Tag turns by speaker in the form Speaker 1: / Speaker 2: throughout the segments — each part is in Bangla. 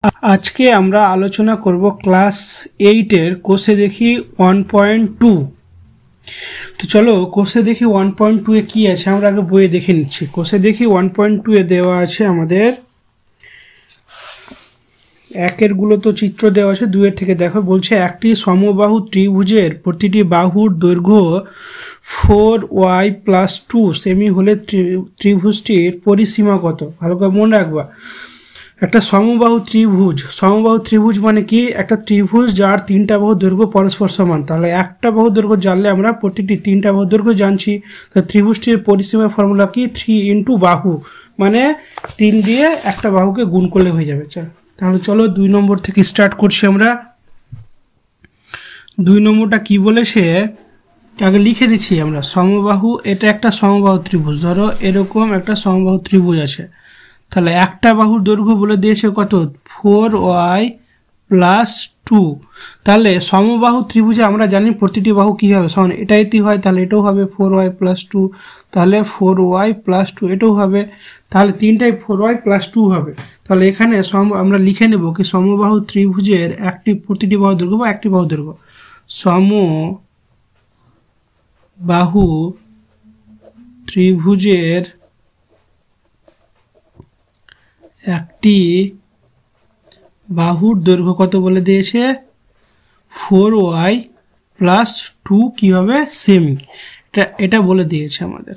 Speaker 1: আজকে আমরা আলোচনা করব ক্লাস 8 এর কোষে দেখি 1.2। তো চলো কোষে দেখি 1.2 এ কি আছে আমরা আগে বইয়ে দেখে নিচ্ছি। কোষে দেখি 1.2 এ দেওয়া আছে আমাদের একের গুলো তো চিত্র দেওয়া আছে, দুইয়ের থেকে দেখো বলছে একটি সমবাহু ত্রিভুজের প্রতিটি বাহুর দৈর্ঘ্য 4y+2 সেমি হলে ত্রিভুজটির পরিসীমা কত? ভালো করে মনে রাখবা, একটা সমবাহু ত্রিভুজ মানে কি? একটা ত্রিভুজ যার তিনটা বাহু দৈর্ঘ্য পরস্পর সমান। তাহলে একটা বাহু দৈর্ঘ্য জানলে আমরা প্রতিটি তিনটা বাহু দৈর্ঘ্য জানছি। তো ত্রিভুজটির পরিসীমার ফর্মুলা কি? 3 ইন্টু বাহু, মানে 3 দিয়ে একটা বাহুকে গুণ করলে হয়ে যাবে। তাহলে চলো 2 নম্বর থেকে স্টার্ট করছি আমরা। 2 নম্বরটা কি বলেছে আগে লিখে দিচ্ছি আমরা। সমবাহু, এটা একটা সমবাহু ত্রিভুজ। ধরো এরকম একটা সমবাহু ত্রিভুজ আছে, তাহলে একটা বাহুর দৈর্ঘ্য বলে দিয়েছে কত? 4y+2। তাহলে সমবাহু ত্রিভুজে আমরা জানি প্রতিটি বাহু কি হবে? সমান। এটা এটি হয় তাহলে এটাও হবে 4y+2, তাহলে 4y+2 এটাও হবে, তাহলে তিনটাই 4y+2 হবে। তাহলে এখানে আমরা লিখে নেব কি সমবাহু ত্রিভুজের প্রতিটি বাহু দৈর্ঘ্য বা একটি বাহু দৈর্ঘ্য। সমবাহু ত্রিভুজের একটি বাহুর দৈর্ঘ্য কত বলে দিয়েছে? 4y+2 কি হবে? সেমি। এটা বলে দিয়েছে আমাদের।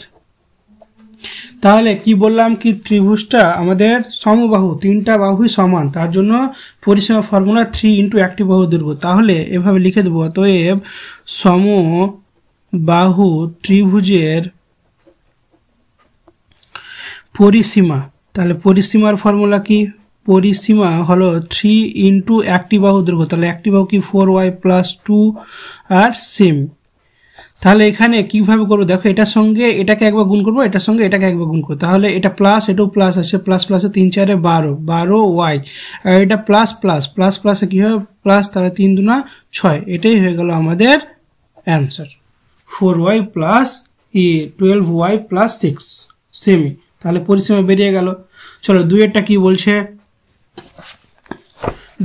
Speaker 1: তাহলে কি বললাম কি ত্রিভুজটা আমাদের সমবাহু, তিনটা বাহুই সমান, তার জন্য পরিসীমা ফর্মুলা 3 ইন্টু একটি বাহু দৈর্ঘ্য। তাহলে এভাবে লিখে দেবো, অতএব সমবাহু ত্রিভুজের পরিসীমা, তাহলে পরিসীমার ফর্মুলা কি? পরিসীমা হলো 3 ইন্টু একটি বাহু দৈর্ঘ্য। তাহলে একটি বাহু কি? 4y+2 আর সেমি। তাহলে এখানে কিভাবে করবো দেখো, এটার সঙ্গে এটাকে একবার গুণ করবো, এটার সঙ্গে এটাকে একবার গুণ করবো। তাহলে এটা প্লাস, এটাও প্লাস আসে, প্লাস প্লাসে 3 4 12y, আর এটা প্লাস প্লাস প্লাস প্লাসে কি হবে? প্লাস, তাহলে 3 2 6। এটাই হয়ে গেল আমাদের অ্যান্সার, 4y+12y+6 সেমি। তাহলে পরিসীমা বেরিয়ে গেল। চলো 2-এরটা কি বলছে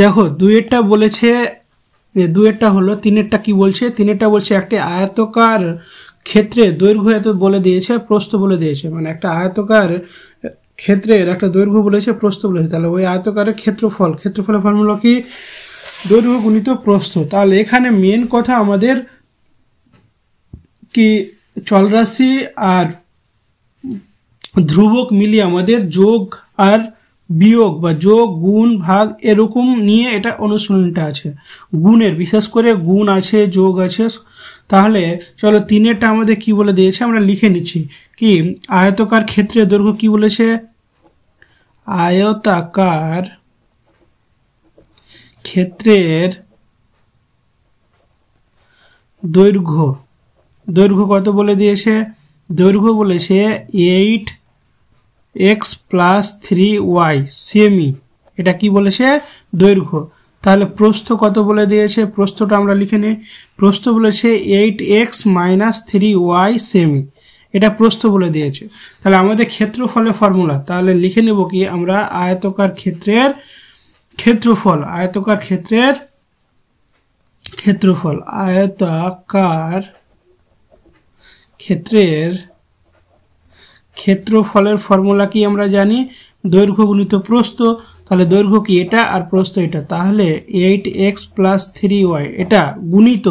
Speaker 1: দেখো। 2-এরটা বলেছে, 2-এরটা হলো 3-এরটা কি বলছে? 3-এরটা বলছে একটি আয়তকার ক্ষেত্রে দৈর্ঘ্য এত বলে দিয়েছে, প্রস্থ বলে দিয়েছে। মানে একটা আয়তকার ক্ষেত্রের একটা দৈর্ঘ্য বলেছে, প্রস্থ বলেছে। তাহলে ওই আয়তকারের ক্ষেত্রফলের ফর্মুলা কি? দৈর্ঘ্য গুণিত প্রস্থ। তাহলে এখানে মেন কথা আমাদের কি চলরাশি আর ধ্রুবক মিলিয়ে আমাদের যোগ আর বিয়োগ বা যোগ গুণ ভাগ এরকম নিয়ে এটা অনুশীলনটা আছে। গুণের বিশেষ করে গুণ আছে, যোগ আছে। তাহলে চলো 3-এরটা আমাদের কি বলে দিয়েছে আমরা লিখে নিচ্ছি। কি আয়তকার ক্ষেত্রের দৈর্ঘ্য কি বলেছে? আয়তাকার ক্ষেত্রের দৈর্ঘ্য কত বলে দিয়েছে? দৈর্ঘ্য বলেছে 8x+3y সেমি। এটা কি বলেছে? দৈর্ঘ্য। তাহলে প্রস্থ কত বলে দিয়েছে? প্রস্থটা আমরা লিখে নিই। প্রস্থ বলেছে 8x-3y সেমি। এটা প্রস্থ বলে দিয়েছে। তাহলে আমাদের ক্ষেত্রফলের ফর্মুলা, তাহলে লিখে নেব কি আমরা? আয়তকার ক্ষেত্রের ক্ষেত্রফল, আয়তাকার ক্ষেত্রের ক্ষেত্রফলের ফর্মুলা কি আমরা জানি? দৈর্ঘ্য গুণিত প্রস্থ। তাহলে দৈর্ঘ্য কি? এটা, আর প্রস্থ এটা। তাহলে 8x+3y এটা গুণিত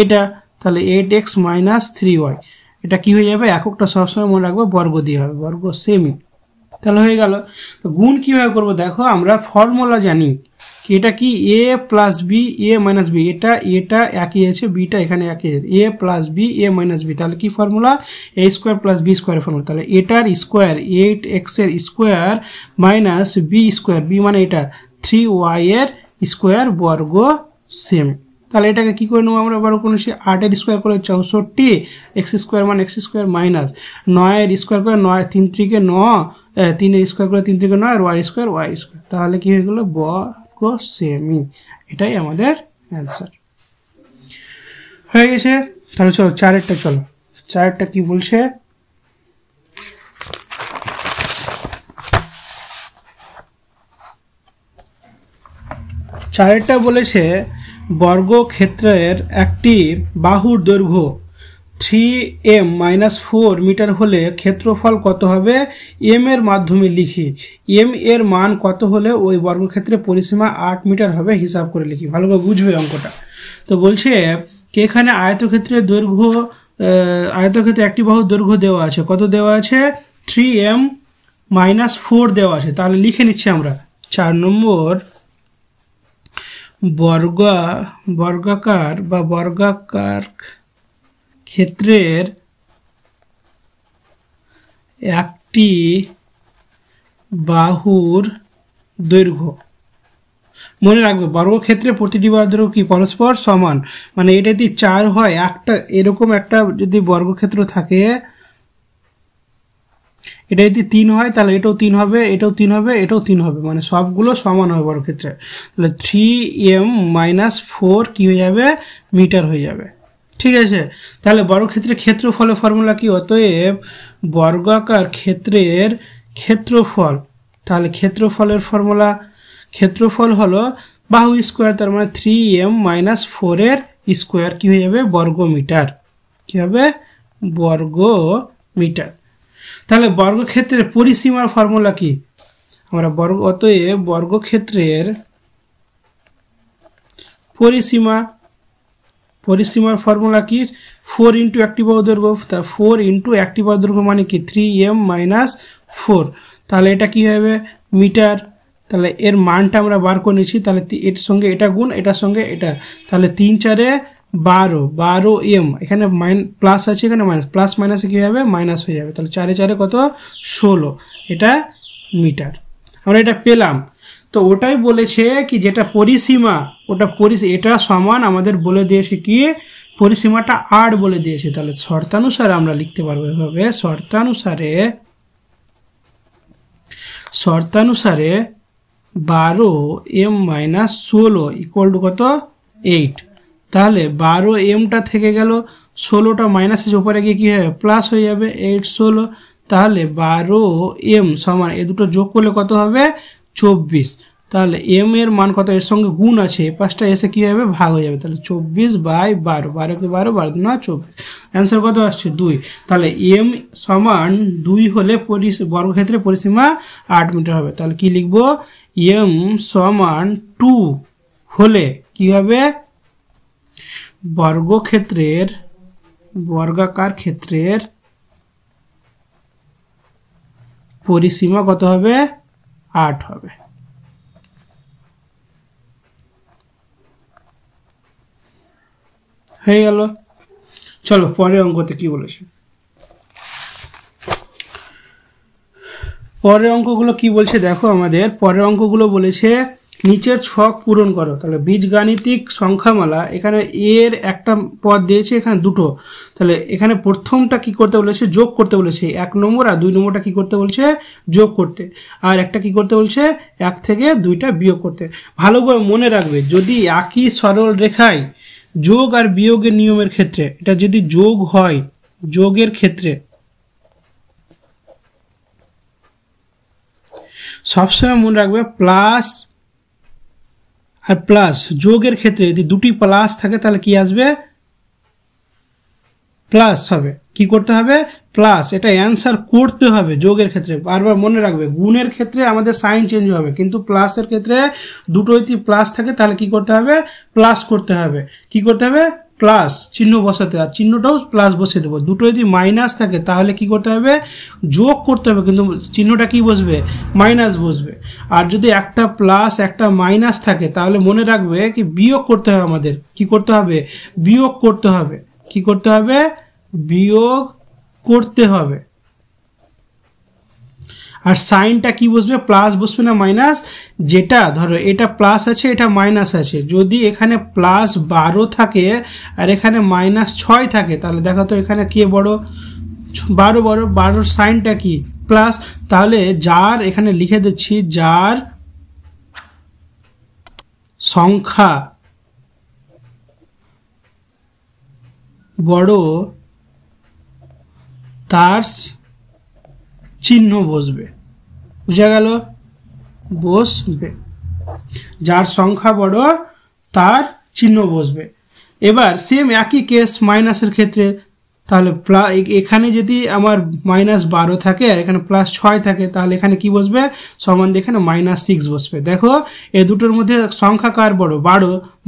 Speaker 1: এটা, তাহলে 8x-3y। এটা কি হয়ে যাবে? এককটা সবসময় মনে রাখবো বর্গ দিয়ে হবে, বর্গ সেমি। তাহলে হয়ে গেল। তো গুণ কিভাবে করবো দেখো, আমরা ফর্মুলা জানি এটা কি? a+b a-b। এটা একই আছে, বিটা এখানে একই আছে, a+b a-b। তাহলে কি ফর্মুলা? a² + b² formula. তাহলে এটার স্কোয়ার 8x এর স্কোয়ার মাইনাস b², b মানে এটা 3y এর স্কোয়ার বর্গ সেম। তাহলে এটাকে কি করে নেবো আমরা? বর্গ করলে 8-এর স্কোয়ার করে 64, x² মানে x² মাইনাস 9-এর স্কোয়ার করে 9 3 3 9, 3-এর স্কোয়ার করে 3 3 9 আর y²। তাহলে কি হয়ে গেল? বর্গ সেমি। এটাই আমাদের অ্যান্সার হয়ে গেছে। তাহলে চলো 4-এরটা, চলো 4-এরটা কি বলছে? চারেরটা বলেছে বর্গক্ষেত্রের একটি বাহুর দৈর্ঘ্য 3m-4 মিটার হলে ক্ষেত্রফল কত হবে m এর মাধ্যমে লিখি। m এর মান কত হলে ওই বর্গক্ষেত্রের পরিসীমা 8 মিটার হবে হিসাব করে লিখি। ভালো করে বুঝবে অঙ্কটা। তো বলছে কি এখানে আয়তক্ষেত্রের দৈর্ঘ্য আয়তক্ষেত্রে একটি বাহুর দৈর্ঘ্য দেওয়া আছে, কত দেওয়া আছে 3m-4 দেওয়া আছে। তাহলে লিখে নিচ্ছি আমরা 4 নম্বর বর্গাকার ক্ষেত্রের একটি বাহুর দৈর্ঘ্য। মনে রাখবে বর্গক্ষেত্রে প্রতিটি বাহুর দৈর্ঘ্য কি পরস্পর সমান, মানে এটা যদি 4 হয়, একটা এরকম একটা যদি বর্গক্ষেত্র থাকে, এটা যদি 3 হয় তাহলে এটাও 3 হবে, এটাও 3 হবে, এটাও 3 হবে, মানে সবগুলো সমান হবে বর্গক্ষেত্রে। তাহলে 3m-4 কি হয়ে যাবে মিটার হয়ে যাবে। ঠিক আছে, তাহলে বর্গক্ষেত্রের ক্ষেত্রফলের ফর্মুলা কি, অতএব বর্গাকার ক্ষেত্রের ক্ষেত্রফল, তাহলে ক্ষেত্রফলের ফর্মুলা, ক্ষেত্রফল হলো বাহু স্কোয়ার, তার মানে 3m-4 এর স্কোয়ার কি হয়ে যাবে বর্গমিটার, কি হবে বর্গমিটার। তাহলে বর্গক্ষেত্রের পরিসীমার ফর্মুলা কি, আমরা অতএব বর্গক্ষেত্রের পরিসীমার ফর্মুলা কি 4 ইন্টু একটি বাহু দৈর্ঘ্য, তা 4 ইন্টু একটি বাহু দৈর্ঘ্য মানে কি 3m-4, তাহলে এটা কি হবে মিটার। তাহলে এর মানটা আমরা বার করে নিচ্ছি, তাহলে এর সঙ্গে এটা গুণ, এটার সঙ্গে এটা, তাহলে 3×4 12m, এখানে প্লাস আছে, এখানে মাইনাস, প্লাস মাইনাসে কী হবে মাইনাস হয়ে যাবে, তাহলে 4×4 কত 16, এটা মিটার। আমরা এটা পেলাম। তো ওটাই বলেছে কি যেটা পরিসীমা, ওটা এটা সমান আমাদের বলে দিয়েছে কি পরিসীমাটা 8 বলে দিয়েছে। তাহলে শর্তানুসারে আমরা লিখতে পারবো এভাবে, শর্তানুসারে 12m-16 ইকুয়াল টু কত 8। তাহলে 12mটা থেকে গেল, 16টা মাইনাসের উপরে গিয়ে কী হবে প্লাস হয়ে যাবে 8-16, তাহলে 12m সমান এ দুটো যোগ করলে কত হবে 24। তাহলে m এর মান কত, এর সঙ্গে গুণ আছে, এ পাশটা এসে কী হবে ভাগ হয়ে যাবে, তাহলে 24/12, 12কে 12, 12 না 24, অ্যান্সার কত আসছে 2। তাহলে m সমান 2 হলে বর্গক্ষেত্রের পরিসীমা 8 মিটার হবে। তাহলে কি লিখব, m সমান 2 হলে কি হবে বর্গাকার ক্ষেত্রের পরিসীমা কত হবে 8 হবে। হয়ে গেল। চলো পরের অঙ্কতে কি বলেছে, পরের অঙ্কগুলো কি বলছে দেখো। আমাদের পরের অঙ্কগুলো বলেছে নিচের ছক পূরণ করো। তাহলে বীজগাণিতিক সংখ্যামালা, এখানে এর একটা পদ দিয়েছে, এখানে দুটো, তাহলে এখানে প্রথমটা কি করতে বলেছে যোগ করতে বলেছে 1 নম্বর, আর 2 নম্বরটা কি করতে বলছে যোগ করতে, আর একটা কি করতে বলছে 1 থেকে 2টা বিয়োগ করতে। ভালো করে মনে রাখবে, যদি একই সরল রেখায় যোগ আর বিয়োগের নিয়মের ক্ষেত্রে, এটা যদি যোগ হয়, যোগের ক্ষেত্রে সবসময় মনে রাখবে প্লাস আর প্লাস, যোগের ক্ষেত্রে যদি দুটি প্লাস থাকে তাহলে কি আসবে প্লাস হবে, কি করতে হবে প্লাস, এটা অ্যান্সার করতে হবে যোগের ক্ষেত্রে। বারবার মনে রাখবে, গুণের ক্ষেত্রে আমাদের সাইন চেঞ্জ হবে, কিন্তু প্লাসের ক্ষেত্রে দুটো যদি প্লাস থাকে তাহলে কি করতে হবে প্লাস করতে হবে, কি করতে হবে প্লাস চিহ্ন বসাতে, আর চিহ্নটাও প্লাস বসিয়ে দেবো। দুটো যদি মাইনাস থাকে তাহলে কি করতে হবে যোগ করতে হবে, কিন্তু চিহ্নটা কি বসবে মাইনাস বসবে। আর যদি একটা প্লাস একটা মাইনাস থাকে তাহলে মনে রাখবে কি বিয়োগ করতে হবে, আমাদের কি করতে হবে বিয়োগ করতে হবে, কি করতে হবে বিয়োগ করতে হবে। আর সাইনটা কি বসবে প্লাস বসবে না মাইনাস, যেটা ধরো এটা প্লাস আছে এটা মাইনাস আছে, যদি এখানে প্লাস 12 থাকে আর এখানে -6 থাকে তাহলে দেখো তো এখানে কে বড় 12 বড়, 12 সাইনটা কি প্লাস, তাহলে যার এখানে লিখে দিচ্ছি যার সংখ্যা বড় তার চিহ্ন বসবে, বুঝা গেল বসবে। যার সংখ্যা বড় তার চিহ্ন বসবে। এবার সেম একই কেস মাইনাসের ক্ষেত্রে, তাহলে এখানে যদি আমার -12 থাকে আর এখানে +6 থাকে, তাহলে এখানে কি বসবে সমান দিয়ে এখানে -6 বসবে। দেখো এই দুটোর মধ্যে সংখ্যা কার বড়?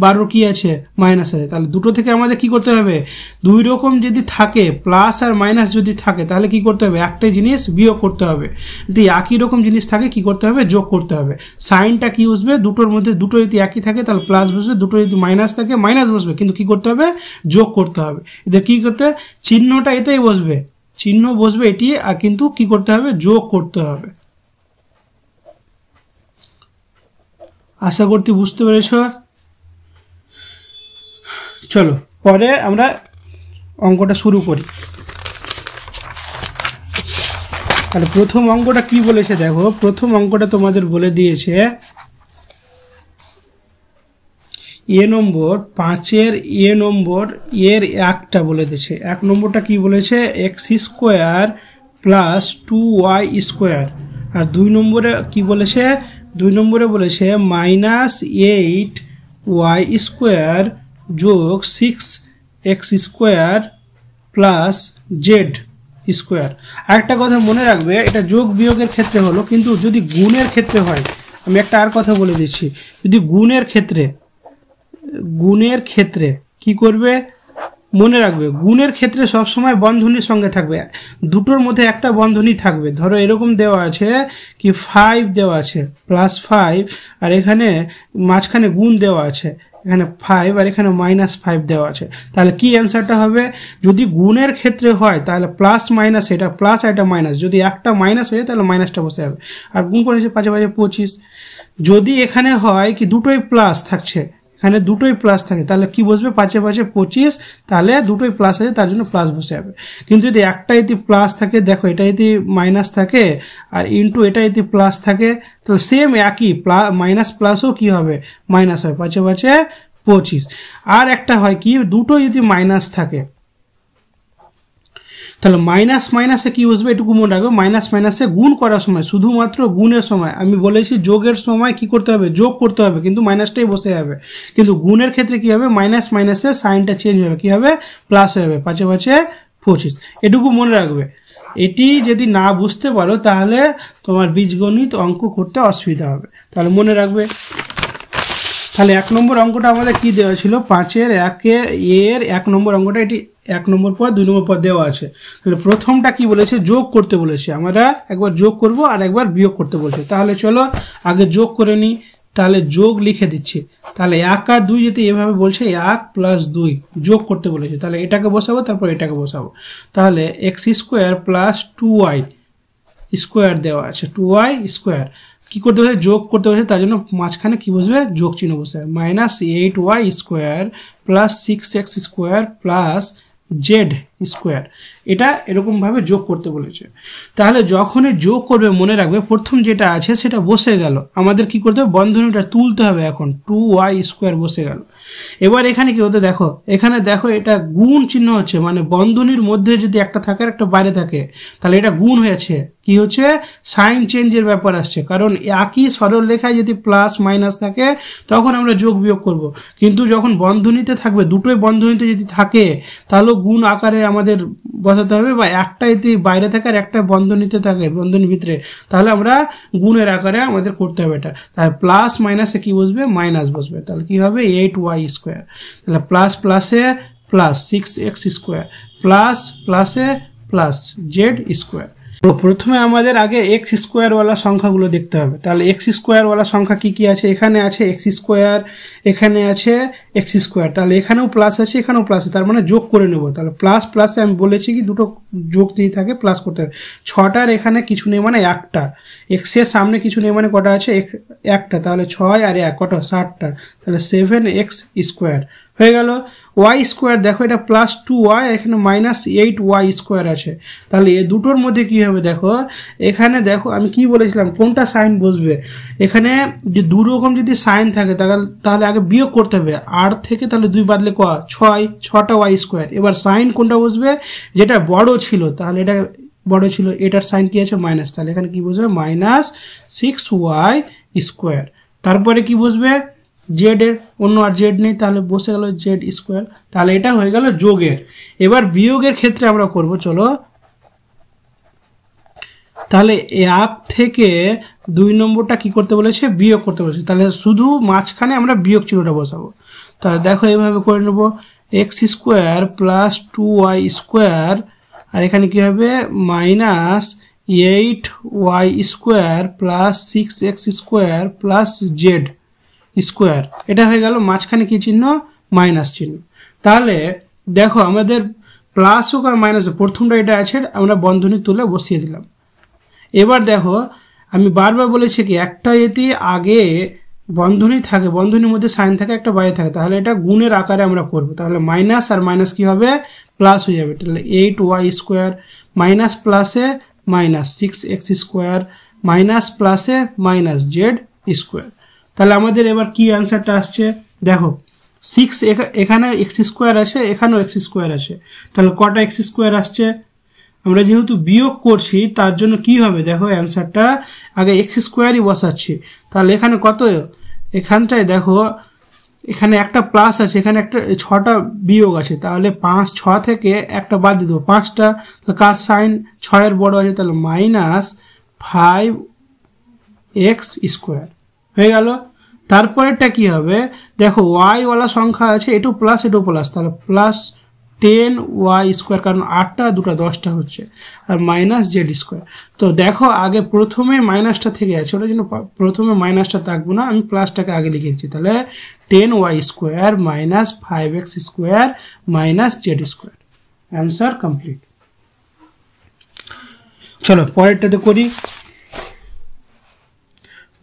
Speaker 1: 12 কি আছে? মাইনাস আছে। তাহলে দুটো থেকে আমাদের কি করতে হবে? দুই রকম যদি থাকে, প্লাস আর মাইনাস যদি থাকে, তাহলে কি করতে হবে? একটাই জিনিস বিয়োগ করতে হবে। যদি একই রকম জিনিস থাকে কি করতে হবে? যোগ করতে হবে। সাইনটা কি বসবে? দুটোর মধ্যে দুটো যদি একই থাকে তাহলে প্লাস বসবে, দুটো যদি মাইনাস থাকে মাইনাস বসবে, কিন্তু কি করতে হবে? যোগ করতে হবে। এদের কি করতে, চিহ্নটা এটাই বসবে, চিহ্ন বসবে এটি, আর কিন্তু কি করতে হবে? যোগ করতে হবে। আশা করতে বুঝতে পেরেছ। চলো পরে আমরা অঙ্কটা শুরু করি। তাহলে প্রথম অঙ্কটা কি বলেছে দেখো, প্রথম অঙ্কটা তোমাদের বলে দিয়েছে এ নম্বর 5-এর এ নম্বর এর একটা বলে দিয়েছে। 1 নম্বরটা কি বলেছে? x² + 2y²। আর 2 নম্বরে কি বলেছে? 2 নম্বরে বলেছে -8y² যোগ 6x² + z²। আরেকটা কথা মনে রাখবে, এটা যোগ বিয়োগের ক্ষেত্রে হলো, কিন্তু যদি গুণের ক্ষেত্রে হয়, আমি একটা আর কথা বলে দিচ্ছি, যদি গুণের ক্ষেত্রে কি করবে মনে রাখবে, গুণের ক্ষেত্রে সবসময় বন্ধনীর সঙ্গে থাকবে, দুটোর মধ্যে একটা বন্ধনী থাকবে। ধরো এরকম দেওয়া আছে কি 5 দেওয়া আছে +5, আর এখানে মাঝখানে গুণ দেওয়া আছে, এখানে 5 আর এখানে -5 দেওয়া আছে। তাহলে কি অ্যান্সারটা হবে? যদি গুণের ক্ষেত্রে হয় তাহলে প্লাস মাইনাস, এটা প্লাস এটা মাইনাস, যদি একটা মাইনাস হয়ে যায় তাহলে মাইনাসটা বসে যাবে। আর গুণ করেছে 5 × 5 = 25। যদি এখানে হয় কি দুটোই প্লাস থাকছে, এখানে দুটোই প্লাস থাকে, তাহলে কি বসবে? 5 × 5 = 25, তাহলে দুটোই প্লাস আছে তার জন্য প্লাস বসে যাবে। কিন্তু যদি একটা যদি প্লাস থাকে, দেখো এটা যদি মাইনাস থাকে আর ইনটু এটা যদি প্লাস থাকে, তাহলে সেম একই মাইনাস প্লাসও কি হবে? মাইনাস হয়। 5 × 5 = 25। আর একটা হয় কি দুটো যদি মাইনাস থাকে, তাহলে মাইনাস মাইনাসে কি বসবে? এটুকু মনে রাখবে, মাইনাস মাইনাসে গুণ করার সময়, শুধুমাত্র গুণের সময়, আমি বলেছি যোগের সময় কি করতে হবে? যোগ করতে হবে, কিন্তু মাইনাসটাই বসে যাবে। কিন্তু গুণের ক্ষেত্রে কি হবে? মাইনাস মাইনাসে সাইনটা চেঞ্জ হবে, কি হবে? প্লাস হয়ে যাবে। 5 × 5 = 25। এটুকু মনে রাখবে। এটি যদি না বুঝতে পারো তাহলে তোমার বীজগণিত অঙ্ক করতে অসুবিধা হবে, তাহলে মনে রাখবে। তাহলে 1 নম্বর অঙ্কটা আমাদের কি দেওয়া ছিল? 5-এর 1 নম্বর অঙ্কটা, এটি 1 নম্বর পর 2 নম্বর পর দেওয়া আছে। তাহলে প্রথমটা কি বলেছে? যোগ করতে বলেছে। আমরা একবার যোগ করব আর একবার বিয়োগ করতে বলছে। তাহলে চলো আগে যোগ করে নিই। তাহলে যোগ লিখে দিচ্ছি। তাহলে 1 আর 2 যদি এভাবে বলছে 1 + 2 যোগ করতে বলেছে, তাহলে এটাকে বসাবো, তারপর এটাকে বসাবো। তাহলে x² + 2y² দেওয়া আছে, 2y²। কি করতে বলছে? যোগ করতে বলছে, তার জন্য মাঝখানে কি বসবে? যোগ চিহ্ন বসবে। -8y² + 6x² + z²। এটা এরকম ভাবে যোগ করতে বলেছে। তাহলে যখনই যোগ করবে মনে রাখবে প্রথম যেটা আছে সেটা বসে গেল, আমাদের কি করতে হবে? বন্ধনীটা তুলতে হবে। এখন 2y² বসে গেল। এবার এখানে কি হতে দেখো, এখানে দেখো এটা গুণ চিহ্ন হচ্ছে, মানে বন্ধনীর মধ্যে যদি একটা থাকে আর একটা বাইরে থাকে, তাহলে এটা গুণ হয়েছে। কি হচ্ছে? সাইন চেঞ্জের ব্যাপার আসছে, কারণ একই সরল রেখায় যদি প্লাস মাইনাস থাকে তখন আমরা যোগ বিয়োগ করব, কিন্তু যখন বন্ধনীতে থাকবে, দুটোই বন্ধনীতে যদি থাকে তাহলে গুণ আকারে আমাদের বসাতে হবে, বা একটা যদি বাইরে থাকে আর একটা বন্ধনীতে থাকে, বন্ধনীর ভিতরে, তাহলে আমরা গুণের আকারে আমাদের করতে হবে এটা। তাহলে প্লাস মাইনাসে কি বসবে? মাইনাস বসবে। তাহলে কি হবে? 8y²। তাহলে প্লাস প্লাসে প্লাস 6x² প্লাস প্লাসে প্লাস z²। তো প্রথমে আমাদের আগে x² ওয়ালা সংখ্যাগুলো দেখতে হবে। তাহলে x² ওয়ালা সংখ্যা কি কি আছে? এখানে আছে x², এখানে আছে x²। তাহলে এখানেও প্লাস আছে, এখানেও প্লাস আছে, তার মানে যোগ করে নেব। তাহলে প্লাস প্লাসে আমি বলেছি কি দুটো যোগ দিয়ে থাকে, প্লাস করতে হবে। 6টার এখানে কিছু নেই মানে একটা, x এর সামনে কিছু নেই মানে কটা আছে? একটা। তাহলে 6 আর 1 কটা? 60টা। তাহলে 7x² হয়ে গেল। y² দেখো এটা +2y, এখানে -8y² আছে। তাহলে এই দুটোর মধ্যে কি হবে দেখো, এখানে দেখো আমি কি বলেছিলাম কোনটা সাইন বসবে। এখানে যে দু রকম যদি সাইন থাকে তাহলে আগে বিয়োগ করতে হবে। 8 থেকে তাহলে 2 বাদলে 6টা y²। এবার সাইন কোনটা বসবে? যেটা বড় ছিল, তাহলে এটা বড় ছিল, এটার সাইন কি আছে? মাইনাস। তাহলে এখানে কি বসবে? -6y²। তারপরে কি বসবে জেড এর, অন্য আর জেড নেই, তাহলে বসে গেল জেড স্কোয়ার। তাহলে এটা হয়ে গেল যোগের। এবার বিয়োগের ক্ষেত্রে আমরা করব, চলো। তাহলে 1 থেকে 2 নম্বরটা কি করতে বলেছে, বিয়োগ করতে বলেছে। তাহলে শুধু মাঝখানে আমরা বিয়োগ চিহ্নটা বসাবো। তাহলে দেখো এইভাবে করে নেব, x square plus 2y square, আর এখানে কি হবে minus 8y square plus 6x square plus Z square. এটা হয়ে গেল, মাঝখানে কি চিহ্ন, মাইনাস চিহ্ন। তাহলে দেখো আমাদের প্লাস হোক আর মাইনাস হোক, প্রথমটা এটা আছে, আমরা বন্ধনী তুলে বসিয়ে দিলাম। এবার দেখো আমি বারবার বলেছি কি একটা যদি আগে বন্ধনী থাকে, বন্ধনীর মধ্যে সাইন থাকে, একটা বাইরে থাকে, তাহলে এটা গুণের আকারে আমরা করব। তাহলে মাইনাস আর মাইনাস কি হবে, প্লাস হয়ে যাবে। তাহলে 8y স্কোয়ার মাইনাস প্লাসে মাইনাস 6x স্কোয়ার মাইনাস প্লাসে মাইনাস জেড স্কোয়ার। তাহলে আমাদের এবার কি অ্যান্সারটা আসছে দেখো, 6 এখানে এক্স স্কোয়ার আছে, এখানেও এক্স স্কোয়ার আছে, তাহলে কটা এক্স স্কোয়ার আসছে। আমরা যেহেতু বিয়োগ করছি তার জন্য কি হবে দেখো, অ্যান্সারটা আগে এক্স স্কোয়ারই বসাচ্ছি। তাহলে এখানে কত, এখানটায় দেখো এখানে একটা প্লাস আছে, এখানে একটা 6টা বিয়োগ আছে, তাহলে 5 6 থেকে একটা বাদ দিয়ে দেবো, 5টা, কার সাইন 6 বড় আছে, তাহলে মাইনাস 5x স্কোয়ার হয়ে গেল। তারপরেরটা কি হবে দেখো, ওয়াই ওয়ালা সংখ্যা আছে, এটু প্লাস এটু প্লাস, তাহলে প্লাস 10y স্কোয়ার, কারণ 8টা 2টা 10টা হচ্ছে, আর মাইনাস জেড স্কোয়ার। তো দেখো আগে প্রথমে মাইনাসটা থেকে আছে, ওটার জন্য প্রথমে মাইনাসটা থাকবো না, আমি প্লাসটাকে আগে লিখে দিচ্ছি। তাহলে 10y square minus 5x square minus Z square. Answer complete. চলো পরেরটাতে করি।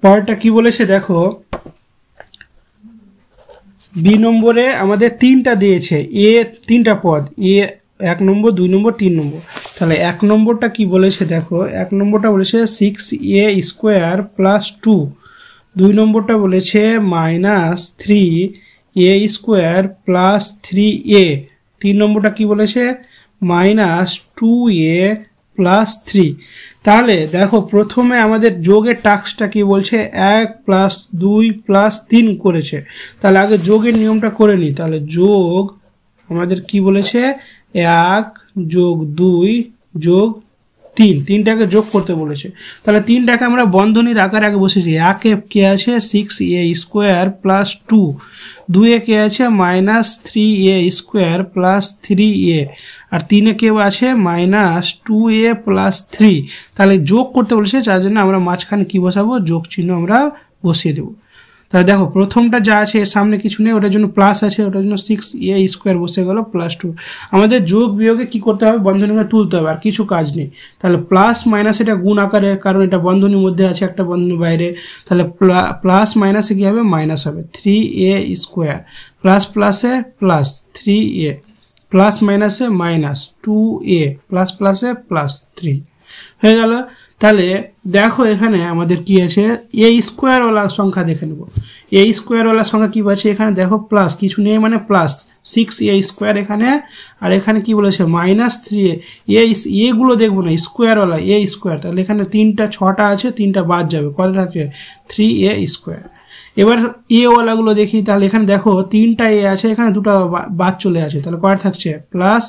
Speaker 1: পরেরটা কি বলেছে দেখো, বি নম্বরে আমাদের 3টা দিয়েছে, এ 3টা পদ, এ 1 নম্বর 2 নম্বর 3 নম্বর। তাহলে 1 নম্বরটা কি বলেছে দেখো, 1 নম্বরটা বলেছে 6a স্কোয়ার প্লাস 2, 2 নম্বরটা বলেছে minus 3a square plus 3a, 3 নম্বরটা কি বলেছে মাইনাস 2a প্লাস 3। তাহলে দেখো প্রথমে আমাদের যোগের টাস্কটা কি বলছে, 1 প্লাস 2 প্লাস 3 করেছে। তাহলে আগে যোগের নিয়মটা করে নিই। তাহলে যোগ আমাদের কি বলেছে, 1 যোগ 2 যোগ 3, 3টাকে যোগ করতে বলেছে। তাহলে 3টাকে আমরা বন্ধনীর আকারে আগে বসেছি। 1 এ কে আছে 6a স্কোয়ার প্লাস 2, 2 এ কে আছে minus 3a square plus 3a, আর 3 এ কে আছে মাইনাস 2a প্লাস 3। তাহলে যোগ করতে বলেছে, যার জন্য আমরা মাঝখানে কি বসাবো, যোগ চিহ্ন আমরা বসিয়ে দেবো। তাহলে দেখো প্রথমটা যা আছে এর সামনে কিছু নেই, ওটার জন্য প্লাস আছে, ওটার জন্য 6a স্কোয়ার বসে গেল প্লাস 2। আমাদের যোগ বিয়োগে কি করতে হবে, বন্ধনীটা তুলতে হবে, আর কিছু কাজ নেই। তাহলে প্লাস মাইনাস এটা গুণ আকারে, কারণ এটা বন্ধনীর মধ্যে আছে, একটা বন্ধনীর বাইরে। তাহলে প্লাস মাইনাসে কি হবে, মাইনাস হবে। 3a স্কোয়ার প্লাস প্লাসে প্লাস 3a প্লাস মাইনাসে মাইনাস 2a প্লাস প্লাসে প্লাস 3 হয়ে গেল। তাহলে দেখো এখানে আমাদের কি আছে, এ স্কোয়ারওয়ালা সংখ্যা দেখে নেব। এ স্কোয়ারওয়ালা সংখ্যা কি পাচ্ছে, এখানে দেখো প্লাস কিছু নেই মানে প্লাস 6a স্কোয়ার এখানে, আর এখানে কি বলেছে মাইনাস 3a। এগুলো দেখবো না, স্কোয়ারওয়ালা এ স্কোয়ার। তাহলে এখানে 3টা 6টা আছে, 3টা বাদ যাবে, কত থাকছে 3a স্কোয়ার। এবার এ ওয়ালাগুলো দেখি। তাহলে এখানে দেখো 3টা এ আছে, এখানে 2টা বাদ চলে আছে, তাহলে কত থাকছে প্লাস,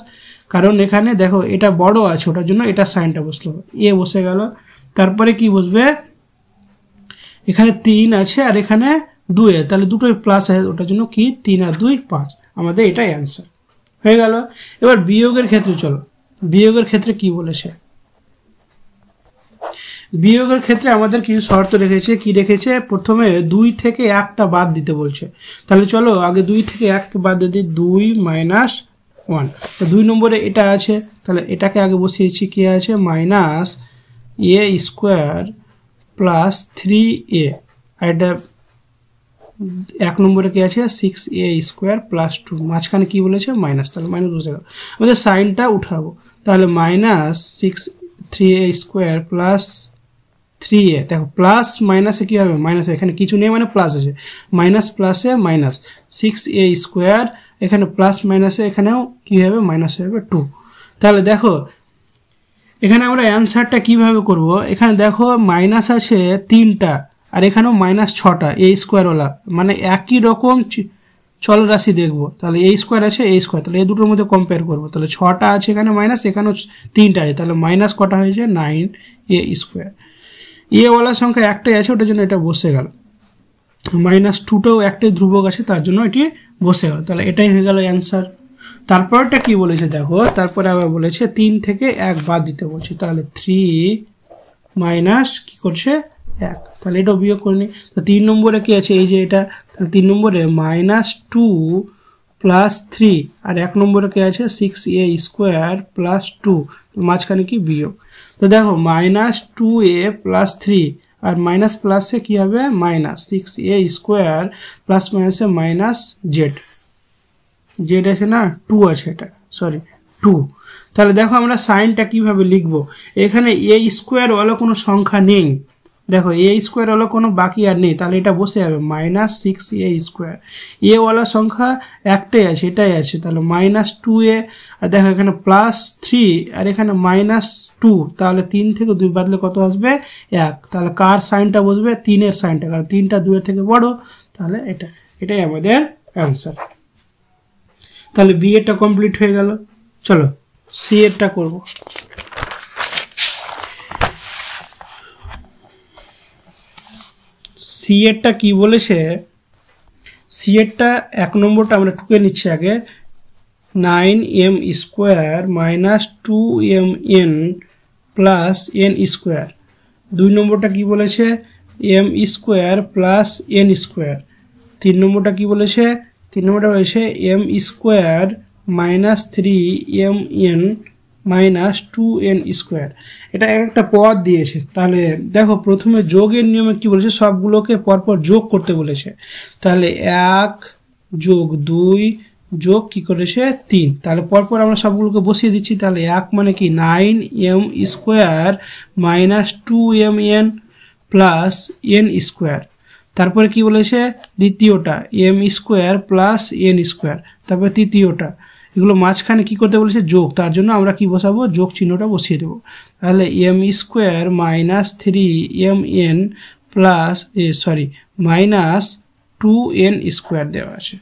Speaker 1: কারণ এখানে দেখো এটা বড় আছে, ওটার জন্য এটা সাইনটা বসলো, এ বসে গেল। তারপরে কি বসবে, এখানে 3 আছে আর এখানে 2, তাহলে দুটোই প্লাস আছে, ওটার জন্য কি 3 আর 2 5। আমাদের এটাই অ্যান্সার হয়ে গেল। এবার বিয়োগের ক্ষেত্রে চলো, বিয়োগের ক্ষেত্রে কি বলেছে, বিয়োগের ক্ষেত্রে আমাদের কিছু শর্ত রেখেছে। কি রেখেছে, প্রথমে 2 থেকে 1টা বাদ দিতে বলছে। তাহলে চলো আগে 2 থেকে 1 বাদ দিয়ে দিই, 2 মাইনাস 1। তো 2 নম্বরে এটা আছে, তাহলে এটাকে আগে বসিয়েছি, কি আছে minus a square plus 3a, আর এটা 1 নম্বরে কি আছে 6a স্কোয়ার প্লাস 2, মাঝখানে কি বলেছে মাইনাস, তাহলে মাইনাস বসে গেল। আমাদের সাইনটা উঠাবো, তাহলে minus 3a square plus 3a, দেখো প্লাস মাইনাসে কি হবে মাইনাস, এখানে কিছু নেই মানে প্লাস আছে, মাইনাস প্লাসে মাইনাস 6a স্কোয়ার, এখানে প্লাস মাইনাসে এখানেও কি হবে মাইনাস হবে 2। তাহলে দেখো এখানে আমরা অ্যান্সারটা কিভাবে করব, এখানে দেখো মাইনাস আছে 3টা আর এখানেও মাইনাস 6টা এ স্কোয়ারওয়ালা, মানে একই রকম চলরাশি দেখবো। তাহলে এ স্কোয়ার আছে, এ স্কোয়ার, তাহলে এই দুটোর মধ্যে কম্পেয়ার করবো। তাহলে 6টা আছে এখানে মাইনাস, এখানেও 3টা আছে, তাহলে মাইনাস কটা হয়েছে 9 এ স্কোয়ার। এওয়ালা সংখ্যা একটাই আছে, ওটার জন্য এটা বসে গেল। -2টাও একটাই ধ্রুবক আছে, তার জন্য এটি বসে গেল। তাহলে এটাই হয়ে গেল অ্যান্সার। তারপরটা কি বলেছে দেখো, তারপরে আবার বলেছে 3 থেকে 1 বাদ দিতে বলছে। তাহলে 3 মাইনাস কি করছে 1, তাহলে এটাও বিয়োগ করে নি। তো 3 নম্বরে কি আছে, এই যে এটা, তাহলে 3 নম্বরে -2 + 3, আর 1 নম্বরে কি আছে 6a স্কোয়ার + 2, মাঝখানে কি বিয়োগ। তো দেখো -2a + 3 আর মাইনাস প্লাসে কি হবে -6a স্কোয়ার প্লাস মাইনাসে -z, জেড আছে না 2 আছে, এটা সরি 2। তাহলে দেখো আমরা সাইনটা কিভাবে লিখবো, এখানে এ স্কোয়ার ওয়ালা কোনো সংখ্যা নেই, দেখো এ স্কোয়ার ওয়ালা কোনো বাকি আর নেই, তাহলে এটা বসে যাবে -6a স্কোয়ার। এ ওয়ালা সংখ্যা একটাই আছে, এটাই আছে, তাহলে -2a, আর দেখো এখানে +3 আর এখানে -2, তাহলে 3 থেকে 2 বাদলে কত আসবে 1, তাহলে কার সাইনটা বসবে 3-এর সাইনটা, কারণ 3টা 2-এর থেকে বড়, তাহলে এটাই আমাদের অ্যান্সার। তাহলে বি এরটা কমপ্লিট হয়ে গেল। চলো সি এরটা করব। সি এরটা কি বলেছে, সি এরটা 1 নম্বরটা আমরা টুকে নিচ্ছি আগে, 9m square -2mn plus n square. 2 নম্বরটা কি বলেছে m square plus n square. 3 নম্বরটা কি বলেছে, 3 নম্বরটা বলেছে m square -3mn -2n square. এটা একটা পদ দিয়েছে। তাহলে দেখো প্রথমে যোগের নিয়মে কি বলেছে, সবগুলোকে পরপর যোগ করতে বলেছে। তাহলে 1 + 2 যোগ কি করেছে 3, তাহলে পরপর আমরা সবগুলোকে বসিয়ে দিচ্ছি। তাহলে 1 মানে কি 9m square -2mn plus n square. তারপরে কি বলেছে দ্বিতীয়টা m square plus n square, তারপরে তৃতীয়টা, এগুলো মাঝখানে কি করতে বলেছে যোগ, তার জন্য আমরা কি বসাবো যোগ চিহ্নটা বসিয়ে দেবো। তাহলে m square -3mn plus -2n square দেওয়া আছে।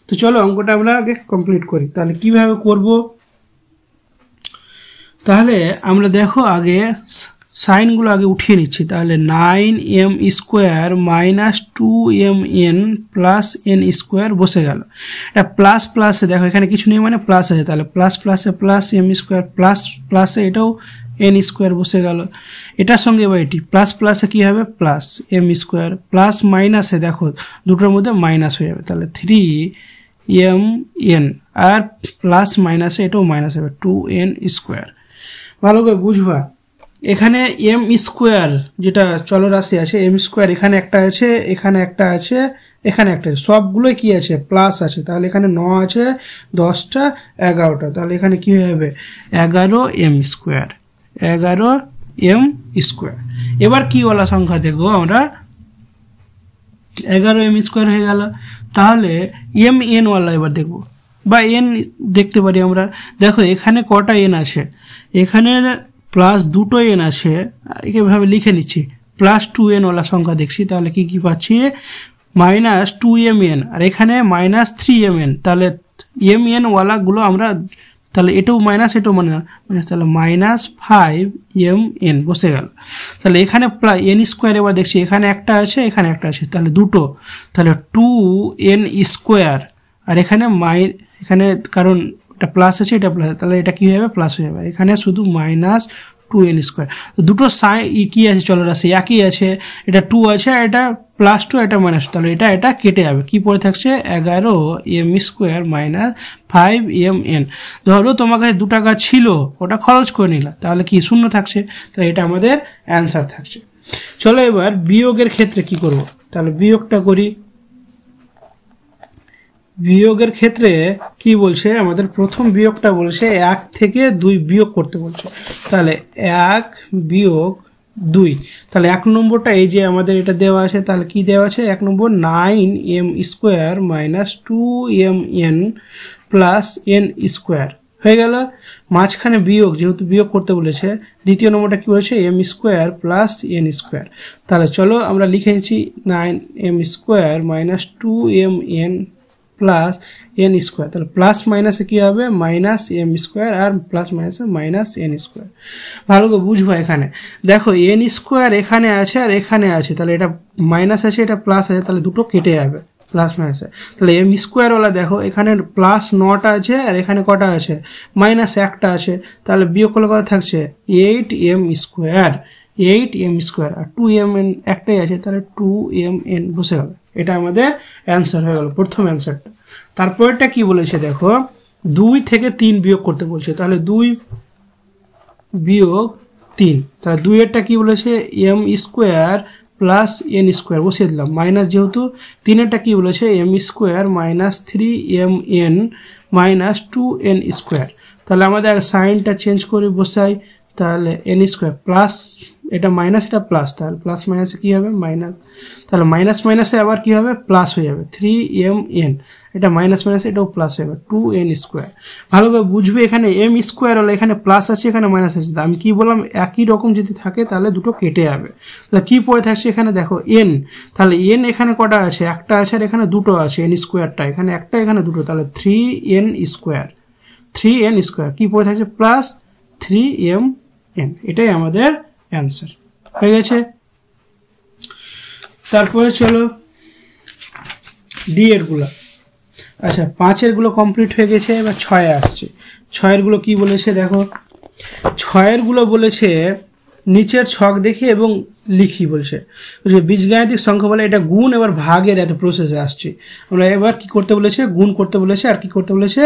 Speaker 1: তো চলো অঙ্কটা আমরা আগে কমপ্লিট করি। তাহলে কিভাবে করব, তাহলে আমরা দেখো আগে সাইনগুলো আগে উঠিয়ে নিচ্ছি। তাহলে 9m square -2mn plus n square বসে গেল। এটা প্লাস প্লাসে দেখো এখানে কিছু নেই, মানে প্লাস আছে, তাহলে প্লাস প্লাসে প্লাস m স্কোয়ার প্লাস প্লাসে এটাও n স্কোয়ার বসে গেল। এটার সঙ্গে এবার এটি প্লাস প্লাসে কি হবে প্লাস m স্কোয়ার, প্লাস মাইনাসে দেখো দুটোর মধ্যে মাইনাস হয়ে যাবে, তাহলে 3mn, আর প্লাস মাইনাসে এটাও মাইনাস হবে 2n স্কোয়ার। ভালো করে বুঝবা, এখানে m স্কোয়ার যেটা চলরাশি আছে, m স্কোয়ার এখানে একটা আছে, এখানে একটা আছে, এখানে একটা, সবগুলোই কি আছে প্লাস আছে। তাহলে এখানে 9 আছে, 10টা, 11টা, তাহলে এখানে কি হয়ে যাবে 11m স্কোয়ার, 11m স্কোয়ার। এবার কি ওয়ালা সংখ্যা দেখবো আমরা, 11m স্কোয়ার হয়ে গেল। তাহলে mn ওয়ালা এবার দেখবো, বা n দেখতে পারি আমরা। দেখো এখানে কটা n আছে, এখানে প্লাস 2টো n আছে, এভাবে লিখে নিচ্ছি, +2n ওয়ালা সংখ্যা দেখছি। তাহলে কি কি পাচ্ছি -2mn, আর এখানে -3mn, তাহলে mn ওয়ালাগুলো আমরা, তাহলে এটাও মাইনাস, এটাও মাইনাস, তাহলে -5mn বসে গেল। তাহলে এখানে n স্কোয়ার এবার দেখছি, এখানে একটা আছে, এখানে একটা আছে, তাহলে দুটো, তাহলে 2n স্কোয়ার, আর এখানে এখানে কারণ এটা প্লাস আছে, এটা প্লাস, তাহলে এটা কি হবে প্লাস হয়ে যাবে, এখানে শুধু -2n স্কোয়ার। দুটো কি আছে চলরাশি একই আছে, এটা 2 আছে, আর এটা +2, এটা -2, তাহলে এটা কেটে যাবে, কি পড়ে থাকছে 11m স্কোয়ার -5mn। ধরো তোমার কাছে 2 টাকা ছিল, ওটা খরচ করে নিলা, তাহলে কি শূন্য থাকছে, তাহলে এটা আমাদের অ্যান্সার থাকছে। চলো এবার বিয়োগের ক্ষেত্রে কি করব, তাহলে বিয়োগটা করি। বিয়োগের ক্ষেত্রে কি বলছে আমাদের, প্রথম বিয়োগটা বলছে 1 থেকে 2 বিয়োগ করতে বলছে। তাহলে 1 বিয়োগ 2, তাহলে 1 নম্বরটা এই যে আমাদের এটা দেওয়া আছে, তাহলে কি দেওয়া আছে 1 নম্বর 9m square -2mn plus n square, হয়ে গেল। মাঝখানে বিয়োগ, যেহেতু বিয়োগ করতে বলেছে, দ্বিতীয় নম্বরটা কি বলেছে M square plus N square. তাহলে চলো আমরা লিখে নিচ্ছি 9m square minus 2mn plus N square. তাহলে প্লাস মাইনাসে কী হবে মাইনাস এম স্কোয়ার, আর প্লাস মাইনাসে মাইনাস এন স্কোয়ার। ভালো করে বুঝবো, এখানে দেখো এন স্কোয়ার এখানে আছে আর এখানে আছে, তাহলে এটা মাইনাস আছে এটা প্লাস আছে, তাহলে দুটো কেটে যাবে প্লাস মাইনাসে। তাহলে এম স্কোয়ারওয়ালা দেখো এখানে প্লাস 9টা আছে আর এখানে কটা আছে মাইনাস 1টা আছে, তাহলে বিয়োগ করলে কত থাকছে 8m স্কোয়ার, 8m স্কোয়ার, আর 2mn একটাই আছে, তাহলে 2mn বসে গেল। এটা আমাদের অ্যান্সার হয়ে গেল, প্রথম অ্যান্সারটা। তারপরটা কি বলেছে দেখো 2 থেকে 3 বিয়োগ করতে বলছে, তাহলে 2 বিয়োগ 3, তাহলে 2 এরটা কি বলেছে M square plus N square বসিয়ে দিলাম, মাইনাস যেহেতু 3এরটা কি বলেছে M square minus 3mn minus 2n square. তাহলে আমাদের সাইনটা চেঞ্জ করে বসাই, তাহলে এন স্কোয়ার প্লাস এটা মাইনাস এটা প্লাস, তাহলে প্লাস মাইনাসে কী হবে মাইনাস, তাহলে মাইনাস মাইনাসে আবার কী হবে প্লাস হয়ে যাবে 3mn, এটা মাইনাস মাইনাস এটাও প্লাস হয়ে যাবে 2n স্কোয়ার। ভালো করে বুঝবে, এখানে এম স্কোয়ার হলে এখানে প্লাস আছে এখানে মাইনাস আছে, আমি কি বললাম একই রকম যদি থাকে তাহলে দুটো কেটে যাবে। তাহলে কী পড়ে থাকছে এখানে দেখো এন, তাহলে এন এখানে কটা আছে একটা আছে আর এখানে দুটো আছে, এন স্কোয়ারটা এখানে একটা এখানে দুটো, তাহলে 3n স্কোয়ার, 3n স্কোয়ার কী পড়ে থাকছে প্লাস 3mn, এটাই আমাদের অ্যান্সার হয়ে গেছে। তারপরে চলো ডি এর গুলো, আচ্ছা 5-এর গুলো কমপ্লিট হয়ে গেছে, এবার 6-এ আসছে। 6-এর গুলো কি বলেছে দেখো, 6-এর গুলো বলেছে নিচের ছক দেখি এবং লিখি বলছে, বীজগাণিতিক সংখ্যা বলে এটা গুণ এবার ভাগের এত প্রসেসে আসছে। আমরা এবার কি করতে বলেছে গুণ করতে বলেছে আর কি করতে বলেছে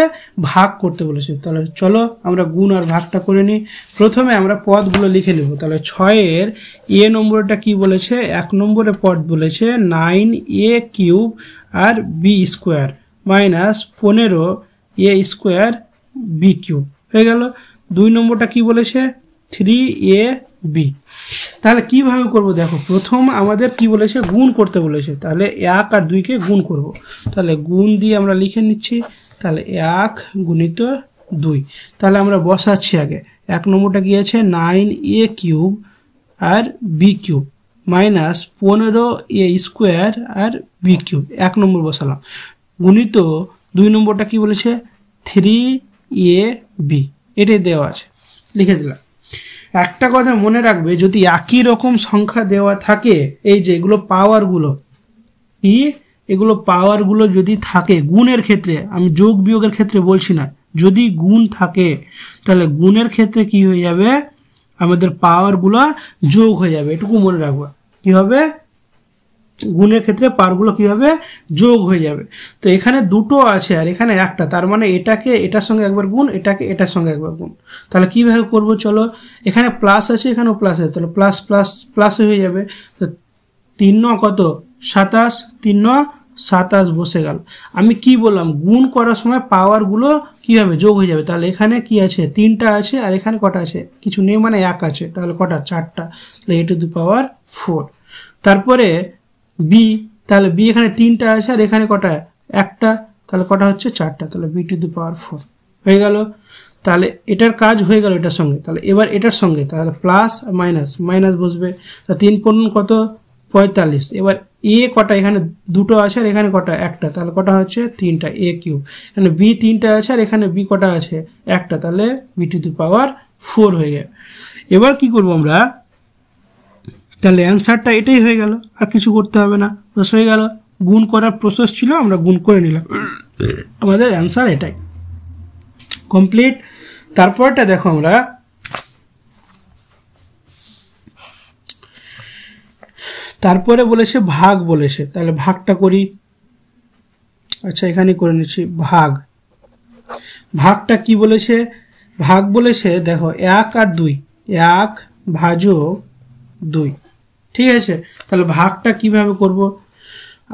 Speaker 1: ভাগ করতে বলেছে। তাহলে চলো আমরা গুণ আর ভাগটা করে নিই। প্রথমে আমরা পদগুলো লিখে নেব। তাহলে 6-এর এ নম্বরটা কি বলেছে, 1 নম্বরে পদ বলেছে 9a কিউব আর B square minus 15a square B cube হয়ে গেল। 2 নম্বরটা কি বলেছে 3ab। তাহলে কিভাবে করব দেখো, প্রথম আমাদের কি বলেছে গুণ করতে বলেছে, তাহলে 1 আর 2-কে গুণ করব। তাহলে গুণ দিয়ে আমরা লিখে নিচ্ছি, তাহলে 1 গুণিত 2, তাহলে আমরা বসাচ্ছি আগে 1 নম্বরটা কি আছে 9a কিউব আর B cube minus 15a square আর বি কিউব 1 নম্বর বসালাম, গুণিত 2 নম্বরটা কি বলেছে 3ab, এটাই দেওয়া আছে লিখে দিলাম। একটা কথা মনে রাখবে, যদি একই রকম সংখ্যা দেওয়া থাকে, এই যে এগুলো পাওয়ারগুলো কি, এগুলো পাওয়ারগুলো যদি থাকে গুণের ক্ষেত্রে, আমি যোগ বিয়োগের ক্ষেত্রে বলছি না, যদি গুণ থাকে তাহলে গুণের ক্ষেত্রে কি হয়ে যাবে আমাদের পাওয়ারগুলো যোগ হয়ে যাবে, এটুকু মনে রাখবো। কি হবে গুণের ক্ষেত্রে পাওয়ারগুলো কি হবে যোগ হয়ে যাবে। তো এখানে দুটো আছে আর এখানে একটা, তার মানে এটাকে এটার সঙ্গে একবার গুণ, এটাকে এটার সঙ্গে একবার গুণ। তাহলে কিভাবে করব চলো, এখানে প্লাস আছে এখানেও প্লাস আছে, তাহলে প্লাস প্লাস প্লাস হয়ে যাবে। তো 3 কত 27, 3 27 বসে গেল। আমি কি বললাম গুণ করার সময় পাওয়ারগুলো কি হবে যোগ হয়ে যাবে। তাহলে এখানে কি আছে 3টা আছে আর এখানে কটা আছে কিছু নেই, মানে 1 আছে, তাহলে কটা 4টা, তাহলে a টু দি পাওয়ার 4। তারপরে বি, তাহলে বি এখানে 3টা আছে আর এখানে কটা একটা, তাহলে কটা হচ্ছে 4টা, তাহলে বি টু দি পাওয়ার 4 হয়ে গেল। তাহলে এটার কাজ হয়ে গেল এটার সঙ্গে। তাহলে এবার এটার সঙ্গে তাহলে প্লাস মাইনাস মাইনাস বসবে, তা 3 পূর্ণ কত 45। এবার এ কটা এখানে দুটো আছে আর এখানে কটা একটা, তাহলে কটা হচ্ছে 3টা এ কিউব, এখানে বি 3টা আছে আর এখানে বি কটা আছে একটা, তাহলে বি টু দি পাওয়ার 4 হয়ে যাবে। এবার কি করব আমরা, তাহলে অ্যান্সারটা এটাই হয়ে গেল, আর কিছু করতে হবে না, বাস হয়ে গেল। গুণ করার প্রসেস ছিল, আমরা গুণ করে নিলাম, আমাদের অ্যান্সার এটাই কমপ্লিট। তারপরটা দেখো আমরা তারপরে বলেছে ভাগ বলেছে, তাহলে ভাগটা করি। আচ্ছা এখানে করে নিচ্ছি ভাগ। ভাগটা কি বলেছে, ভাগ বলেছে দেখো 1 আর 2, 1 ভাজক 2, ঠিক আছে। তাহলে ভাগটা কিভাবে করব,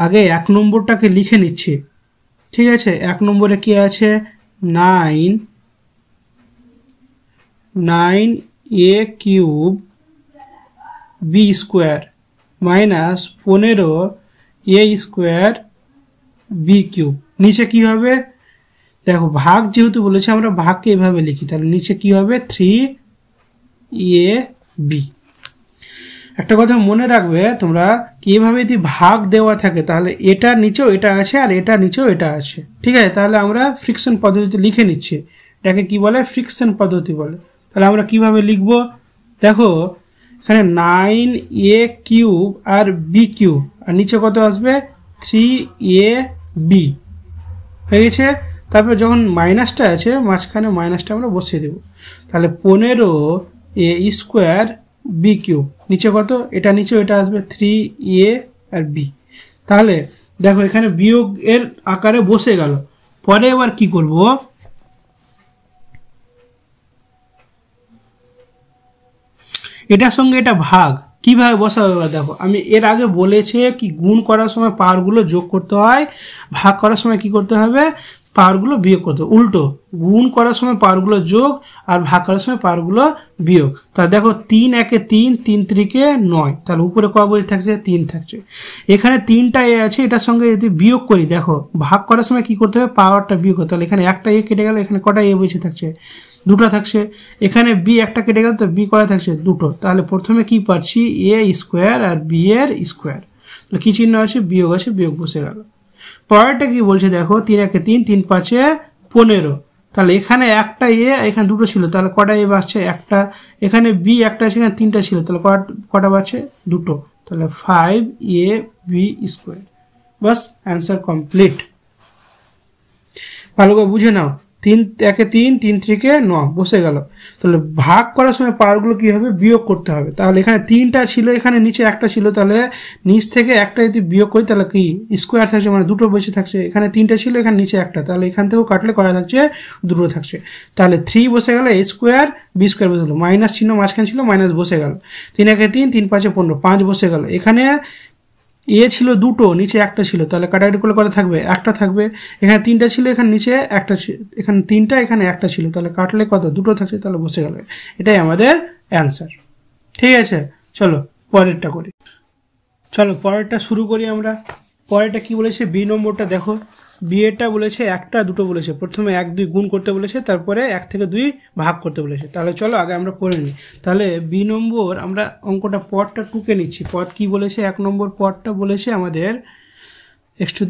Speaker 1: আগে 1 নম্বরটাকে লিখে নিচ্ছি, ঠিক আছে। 1 নম্বরে কি আছে 9a cube B square minus 15a square B cube. নিচে কি হবে দেখো ভাগ যেহেতু বলেছে আমরা ভাগকে এভাবে লিখি, তাহলে নিচে কি হবে 3ab। একটা কথা মনে রাখবে তোমরা, কিভাবে যদি ভাগ দেওয়া থাকে তাহলে এটা নিচেও এটা আছে আর এটা নিচেও এটা আছে, ঠিক আছে? তাহলে আমরা ফ্রিকশন পদ্ধতিতে লিখে নিচ্ছি, এটাকে কি বলে ফ্রিকশন পদ্ধতি বলে। তাহলে আমরা কিভাবে লিখব, দেখো এখানে 9a³ আর b³ আর নিচে কত আসবে 3ab হয়ে গেছে। তারপর যখন মাইনাসটা আছে মাঝখানে মাইনাসটা আমরা বসিয়ে দেব, তাহলে 15a² b³ নিচে কত, এটা নিচেও এটা আসবে 3a আর b। তাহলে দেখো এখানে বিয়োগ এর আকারে বসে গেল। পরে এবার কি করব, এটার সঙ্গে এটা ভাগ কিভাবে বসাবো এবার দেখো। আমি এর আগে বলেছি কি গুণ করার সময় পাওয়ারগুলো যোগ করতে হয়, ভাগ করার সময় কি করতে হবে পাওয়ারগুলো বিয়োগ করতে হবে। উল্টো, গুণ করার সময় পাওয়ারগুলো যোগ আর ভাগ করার সময় পাওয়ারগুলো বিয়োগ। তাহলে দেখো 3 একে 3, 3 3কে 9, তাহলে উপরে কত বসে থাকছে 3 থাকছে। এখানে 3টা এ আছে, এটার সঙ্গে যদি বিয়োগ করি দেখো ভাগ করার সময় কি করতে হবে পাওয়ারটা বিয়োগ করতে হবে। এখানে একটা এ কেটে গেল, এখানে কটা এ বসে থাকছে 2টা থাকছে। এখানে বি একটা কেটে গেল, তো বি কটা থাকছে 2টো। তাহলে প্রথমে কি পাচ্ছি a² আর b এর স্কোয়ার, তাহলে কি চিহ্ন আছে বিয়োগ আছে, বিয়োগ বসে গেল। পরেরটা কি বলছে দেখো 3 একে 3, 3 5 15, তাহলে এখানে একটা এ এখানে 2টো ছিল, তাহলে কটা এ বাড়ছে একটা, এখানে বি একটা আছে এখানে 3টা ছিল, তাহলে কটা বাড়ছে 2টো, তাহলে 5ab²। বাস অ্যান্সার কমপ্লিট। ভালো করে বুঝে নাও, 3 একে 3, 3 3কে 9 বসে গেল। তাহলে ভাগ করার সময় পাওয়ারগুলো কি হবে বিয়োগ করতে হবে। তাহলে এখানে 3টা ছিল, এখানে নিচে একটা ছিল, তাহলে নিচ থেকে একটা যদি বিয়োগ করি তাহলে কি স্কোয়ার থাকছে, মানে 2টো বেঁচে থাকছে। এখানে 3টা ছিল, এখানে নিচে একটা, তাহলে এখান থেকেও কাটলে করা থাকছে 2টো থাকছে। তাহলে 3 বসে গেল, a² b² বসে গেল, মাইনাস চিহ্ন মাঝখানে ছিল মাইনাস বসে গেল। 3 একে 3, 3 5 15, 5 বসে গেল। এখানে এ ছিল 2টো, নিচে একটা ছিল, তাহলে কাটাকাটি করলে কত থাকবে একটা থাকবে। এখানে 3টা ছিল, এখানে নিচে একটা ছিল, এখানে 3টা এখানে একটা ছিল, তাহলে কাটলে কত 2টো থাকছে, তাহলে বসে গেল। এটাই আমাদের অ্যান্সার। ঠিক আছে, চলো পরেরটা করি। চলো পরেরটা শুরু করি আমরা। পরেরটা কি বলেছে বি নম্বরটা দেখো, বি এরটা বলেছে একটা দুটো বলেছে, প্রথমে 1 2 গুণ করতে বলেছে, তারপরে 1 থেকে 2 ভাগ করতে বলেছে। তাহলে চলো আগে আমরা করে নিই। তাহলে বি নম্বর আমরা অঙ্কটা পদটা টুকে নিচ্ছি। পদ কি বলেছে, 1 নম্বর পদটা বলেছে আমাদের x⁴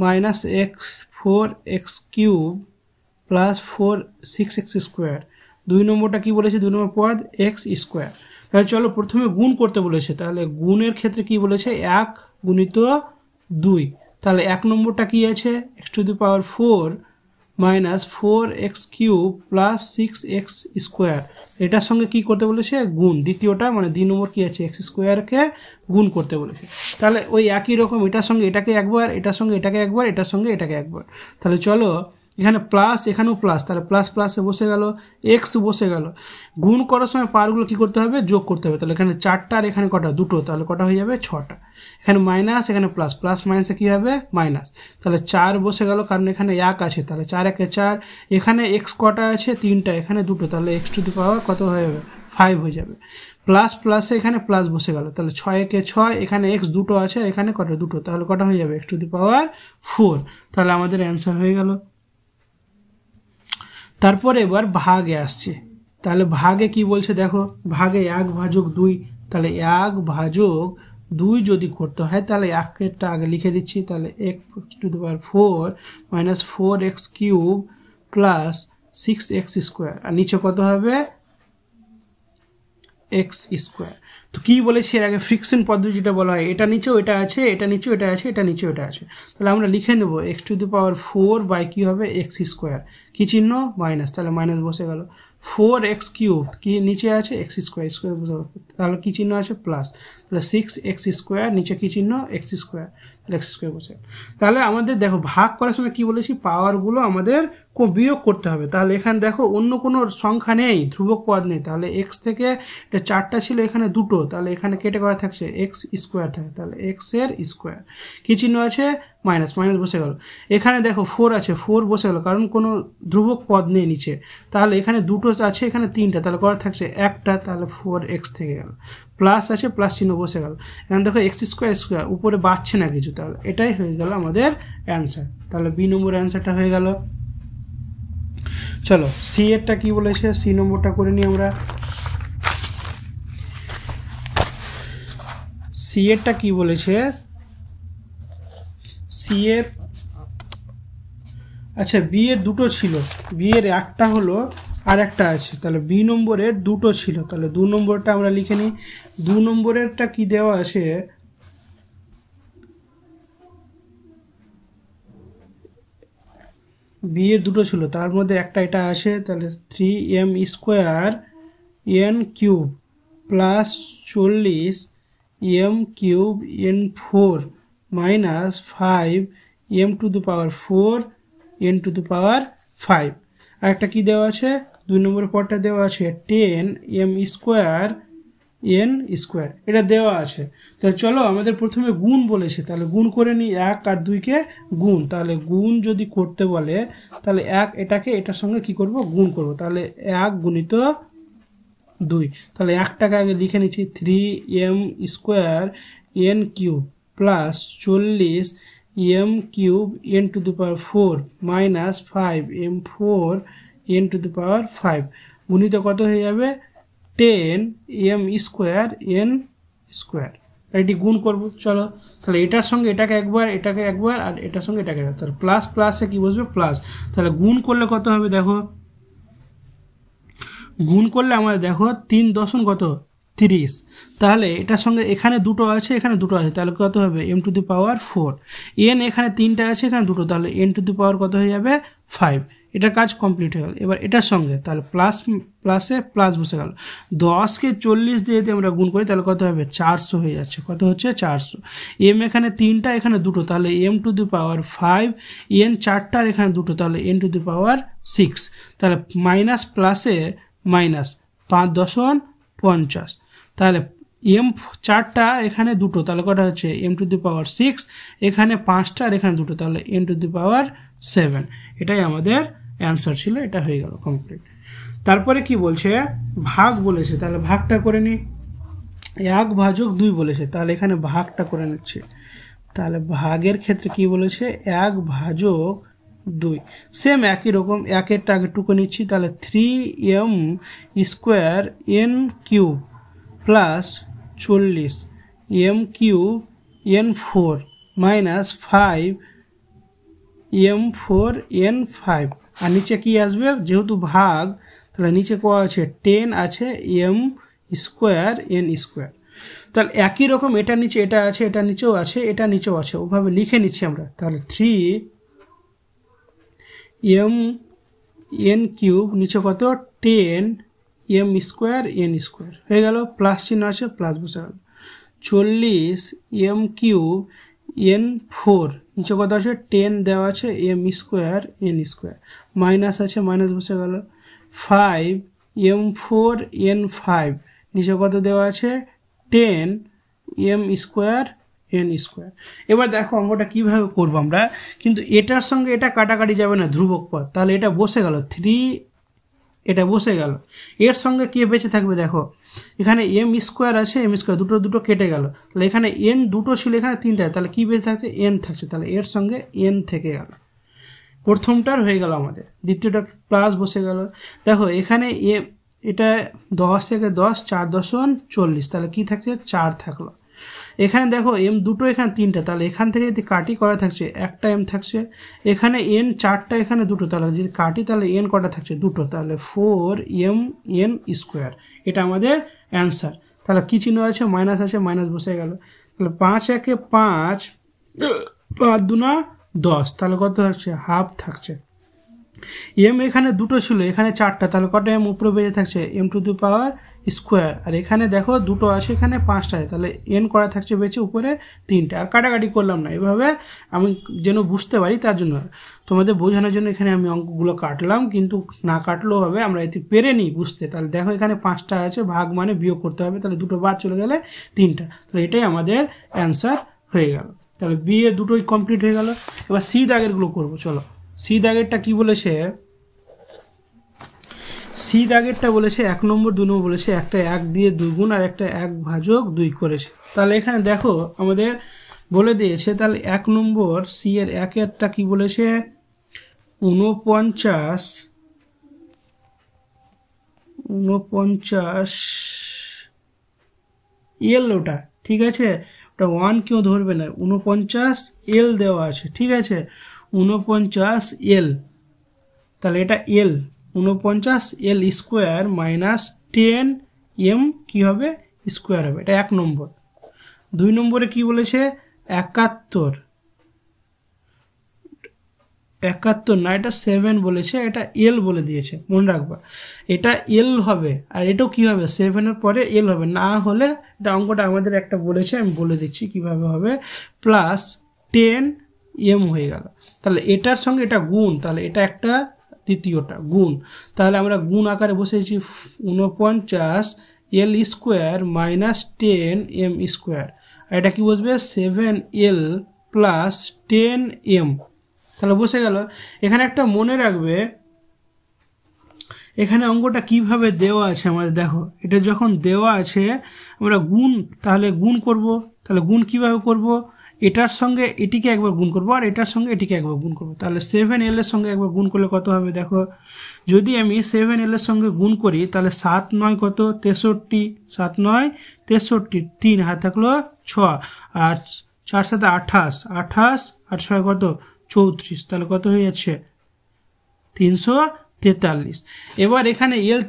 Speaker 1: minus x4x³ plus 6x²। 2 নম্বরটা কি বলেছে, 2 নম্বর পদ x²। তাহলে চলো প্রথমে গুণ করতে বলেছে, তাহলে গুণের ক্ষেত্রে কি বলেছে 1 গুণিত 2। তাহলে 1 নম্বরটা কি আছে x⁴ minus 4x³ plus 6x², এটার সঙ্গে কি করতে বলেছে গুণ। দ্বিতীয়টা মানে 2 নম্বর কি আছে x²কে গুণ করতে বলেছে। তাহলে ওই একই রকম এটার সঙ্গে এটাকে একবার, এটার সঙ্গে এটাকে একবার, এটার সঙ্গে এটাকে একবার। তাহলে চলো এখানে প্লাস, এখানেও প্লাস, তাহলে প্লাস প্লাসে বসে গেল, এক্স বসে গেল। গুণ করার সময় পাওয়ারগুলো কি করতে হবে যোগ করতে হবে। তাহলে এখানে 4টা আর এখানে কটা 2টো, তাহলে কটা হয়ে যাবে 6টা। এখানে মাইনাস, এখানে প্লাস, প্লাস মাইনাসে কী হবে মাইনাস। তাহলে 4 বসে গেল, কারণ এখানে 1 আছে, তাহলে 4 একে 4। এখানে এক্স কটা আছে 3টা, এখানে 2টো, তাহলে x⁴ কত হয়ে যাবে 5 হয়ে যাবে। প্লাস প্লাসে এখানে প্লাস বসে গেল, তাহলে 6 একে 6, এখানে এক্স 2টো আছে, এখানে কটা 2টো, তাহলে কটা হয়ে যাবে x⁴। তাহলে আমাদের অ্যান্সার হয়ে গেল। তারপরে এবার ভাগে আসছে। তাহলে ভাগে কি বলছে দেখো, ভাগে 1/2, তাহলে 1/2 যদি করতে হয় তাহলে 1-এরটা আগে লিখে দিচ্ছি। তাহলে x⁴ minus 4x³ plus 6x², আর নিচে কত হবে x²। তো কি বলেছি এর আগে ফ্রিকশন পদ্ধতি যেটা বলা হয়, এটা নিচেও এটা আছে, এটা নিচেও এটা আছে, এটা নিচেও এটা আছে। তাহলে আমরা লিখে নেব x⁴ বাই কি হবে x², কি চিহ্ন মাইনাস, তাহলে মাইনাস বসে গেল। 4x³ কি নিচে আছে x², স্কোয়ার বসে গেল, তাহলে কি চিহ্ন আছে প্লাস, তাহলে 6x², নিচে কি চিহ্ন x², তাহলে x² বসে। তাহলে আমাদের দেখো ভাগ করার সময় কি বলেছি পাওয়ারগুলো আমাদের বিয়োগ করতে হবে। তাহলে এখানে দেখো অন্য কোনো সংখ্যা নেই, ধ্রুবক পদ নেই, তাহলে x থেকে এটা 4টা ছিল, এখানে 2টো, তাহলে এখানে কেটে করা থাকছে x² থাকে, তাহলে x² কি চিহ্ন আছে মাইনাস, মাইনাস বসে গেল। এখানে দেখো 4 আছে, 4 বসে গেল, কারণ কোনো ধ্রুবক পদ নেই নিচে। তাহলে এখানে 2টো আছে, এখানে 3টা, তাহলে করা থাকছে একটা, তাহলে 4x থেকে গেল। প্লাস আছে প্লাস চিহ্ন বসে গেল এখন দেখো এক্স স্কোয়ার স্কোয়ার উপরে বাড়ছে না কিছু তাহলে এটাই হয়ে গেল আমাদের অ্যান্সার তাহলে বি নম্বর অ্যান্সারটা হয়ে গেল চলো সি এরটা কি বলেছে সি নম্বরটা করে নিই আমরা সি এরটা কি বলেছে সি এর আচ্ছা বি এর দুটো ছিল বি এর একটা হলো আর একটা আছে তাহলে বি নম্বরের দুটো ছিল তাহলে 2 নম্বরটা আমরা লিখে নিই 2 নম্বরেরটা কি দেওয়া আছে বি এর দুটো ছিল তার মধ্যে একটা এটা আছে তাহলে 3m square n cube plus 40 m cube n4 minus 5 m to the power 4 n to the power 5 আর একটা কি দেওয়া আছে 2 নম্বরের পরটা দেওয়া আছে 10m স্কোয়ার n স্কোয়ার এটা দেওয়া আছে তো চলো আমাদের প্রথমে গুণ বলেছে তাহলে গুণ করে নিই 1 আর 2 কে গুণ তাহলে গুণ যদি করতে বলে তাহলে 1 এটাকে এটার সঙ্গে কি করব গুণ করব তাহলে 1 গুণিত 2 তাহলে 1টাকে আগে লিখে নিচ্ছি 3m square n cube plus 40 m cube n to the power 4 minus 5m4 n to the power 5 গুণিত কত হয়ে যাবে 10m স্কোয়ার n স্কোয়ার এটি গুণ করব চলো তাহলে এটার সঙ্গে এটাকে একবার আর এটার সঙ্গে এটাকে একবার তাহলে প্লাস প্লাসে কি বসবে প্লাস তাহলে গুণ করলে কত হবে দেখো গুণ করলে আমাদের দেখো 3 দশম কত 30 তাহলে এটার সঙ্গে এখানে দুটো আছে এখানে দুটো আছে তাহলে কত হবে m to the power 4 n এখানে 3টা আছে এখানে দুটো তাহলে n টু দি পাওয়ার কত হয়ে যাবে 5 এটা কাজ কমপ্লিট হয়ে গেল এবার এটার সঙ্গে তাহলে প্লাস প্লাসে প্লাস বসে গেল 10কে 40 দিয়ে যদি আমরা গুণ করি তাহলে কত হবে 400 হয়ে যাচ্ছে কত হচ্ছে 400 m এখানে 3টা এখানে দুটো তাহলে m to the power 5 n 4টা আর এখানে দুটো তাহলে n টু দি পাওয়ার 6 তাহলে মাইনাস প্লাসে মাইনাস 5 দশম 50 তাহলে m 4টা এখানে দুটো তাহলে কটা হচ্ছে m টু দি পাওয়ার 6 এখানে 5টা আর এখানে দুটো তাহলে n টু দি পাওয়ার 7 এটাই আমাদের অ্যান্সার ছিল এটা হয়ে গেল কমপ্লিট তারপরে কি বলছে ভাগ বলেছে তাহলে ভাগটা করে নি 1 ভাজক 2 বলেছে তাহলে এখানে ভাগটা করে নিচ্ছে তাহলে ভাগের ক্ষেত্রে কি বলেছে 1 ভাজক 2 সেম একই রকম একেরটা আগে টুকু নিচ্ছি তাহলে 3m square n cube plus 40 m cube n4 minus 5m4 n5 আর নিচে কি আসবে যেহেতু ভাগ তাহলে নিচে কোয়া আছে 10 আছে m স্কোয়ার n স্কোয়ার তাহলে একই রকম এটা নিচে এটা আছে এটা নিচেও আছে এটা নিচেও আছে ওভাবে লিখে নিচ্ছি আমরা তাহলে 3m n কিউব নিচে কত 10 m স্কোয়ার n স্কোয়ার হয়ে গেল প্লাস চিহ্ন আছে প্লাস বসে গেল 40 m কিউব n4 নিচে কত আছে 10 দেওয়া আছে m square n square minus আছে মাইনাস বসে গেল 5m4 n5 নিচে কত দেওয়া আছে 10 m স্কোয়ার n স্কোয়ার এবার দেখো অঙ্কটা কিভাবে করব আমরা কিন্তু এটার সঙ্গে এটা কাটাকাটি যাবে না ধ্রুবক পদ তাহলে এটা বসে গেল 3 এটা বসে গেল এর সঙ্গে কি বেঁচে থাকবে দেখো এখানে m স্কোয়ার আছে m স্কোয়ার দুটো কেটে গেল তাহলে এখানে n দুটো ছিল এখানে 3টা তাহলে কি বেঁচে থাকছে n থাকছে তাহলে এর সঙ্গে n থেকে গেল প্রথমটার হয়ে গেল আমাদের দ্বিতীয়টা প্লাস বসে গেল দেখো এখানে এটা 10 থেকে 10 4 দশম 40 তাহলে কি থাকছে 4 থাকলো এখানে দেখো m দুটো এখানে 3টা তাহলে এখান থেকে যদি কাটি করা থাকছে একটা m থাকছে এখানে n 4টা এখানে দুটো তাহলে যদি কাটি তাহলে n কটা থাকছে দুটো তাহলে 4m n স্কোয়ার এটা আমাদের অ্যান্সার তাহলে কি চিহ্ন আছে মাইনাস আছে মাইনাস বসে গেল তাহলে 5 একে 5 5 দুনা 10 তাহলে কত থাকছে হাফ থাকছে m এখানে দুটো ছিল এখানে 4টা তাহলে কত m উপরে বেঁচে থাকছে m to the power square আর এখানে দেখো দুটো আছে এখানে 5টা আছে তাহলে n করা থাকছে বেঁচে উপরে 3টা আর কাটাকাটি করলাম না এভাবে আমি যেন বুঝতে পারি তার জন্য তোমাদের বোঝানোর জন্য এখানে আমি অঙ্কগুলো কাটলাম কিন্তু না কাটলেও হবে আমরা এতে পেরে নিই বুঝতে তাহলে দেখো এখানে 5টা আছে ভাগ মানে বিয়োগ করতে হবে তাহলে দুটো বাদ চলে গেলে 3টা তাহলে এটাই আমাদের অ্যান্সার হয়ে গেল তাহলে বি এর দুটোই কমপ্লিট হয়ে গেল এবার সি দাগেরগুলো করবো চলো সি দাগেরটা কি বলেছে সি দাগেরটা বলেছে 1 নম্বর 2 নম্বর বলেছে একটা 1 দিয়ে 2 গুণ আর একটা 1 ভাজক 2 করেছে। তাহলে এখানে দেখো আমাদের বলে দিয়েছে, তাহলে 1 নম্বর সি এর 1-এরটা কি বলেছে 49 এল, ওটা ঠিক আছে, ওটা 1 কেউ ধরবে না, 49 এল দেওয়া আছে, ঠিক আছে 49 এল, তাহলে এটা এল 49 এল স্কোয়ার মাইনাস 10 এম কি হবে স্কোয়ার হবে, এটা 1 নম্বর। 2 নম্বরে কি বলেছে 71 না, এটা 7 বলেছে, এটা এল বলে দিয়েছে, মনে রাখবা এটা এল হবে, আর এটাও কি হবে 7-এর পরে এল হবে, না হলে এটা অঙ্কটা আমাদের একটা বলেছে, আমি বলে দিচ্ছি কিভাবে হবে, প্লাস 10 এম হয়ে গেল। তাহলে এটার সঙ্গে এটা গুণ, তাহলে এটা একটা দ্বিতীয়টা গুণ, তাহলে আমরা গুণ আকারে বসেছি 49 এল স্কোয়ার মাইনাস 10 এম স্কোয়ার, আর এটা কি বসবে 7 এল প্লাস 10 এম, তাহলে বসে গেল। এখানে একটা মনে রাখবে, এখানে অঙ্কটা কিভাবে দেওয়া আছে আমাদের, দেখো এটা যখন দেওয়া আছে আমরা গুণ, তাহলে গুণ করব, তাহলে গুণ কিভাবে করব, এটার সঙ্গে এটিকে একবার গুণ করব আর এটার সঙ্গে এটিকে একবার গুণ করব, তাহলে 7L এর সঙ্গে একবার গুণ করলে কত হবে, দেখো যদি আমি 7L এর সঙ্গে গুণ করি তাহলে 7 9 কত 63, 7 9 63, 3 হাত থাকলো 6, আর 4 7 28, 28 আর 6 কত 34, তাহলে কত হয়ে যাচ্ছে 343। এবার এখানে এল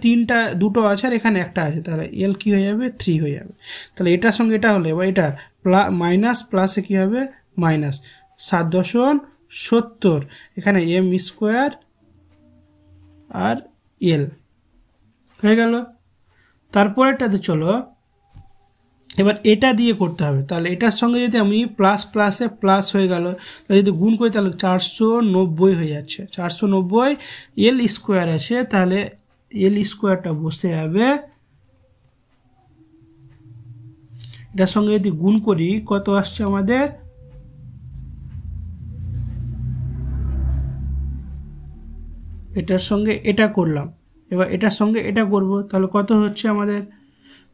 Speaker 1: দুটো আছে আর এখানে একটা আছে, তাহলে এল কি হয়ে যাবে 3 হয়ে যাবে, তাহলে এটার সঙ্গে এটা হলে এবার এটা মাইনাস প্লাসে কি হবে মাইনাস 7.70, এখানে এম স্কোয়ার আর এল হয়ে গেল। তারপরেরটাতে চলো এবার এটা দিয়ে করতে হবে, তাহলে এটার সঙ্গে যদি আমি প্লাস প্লাসে প্লাস হয়ে গেল, তাহলে যদি গুণ করি তাহলে 490 হয়ে যাচ্ছে, 490 এল স্কোয়ার আছে, তাহলে এল স্কোয়ারটা বসে যাবে, এটার সঙ্গে যদি গুণ করি কত আসছে আমাদের, এটার সঙ্গে এটা করলাম, এবার এটার সঙ্গে এটা করব, তাহলে কত হচ্ছে আমাদের,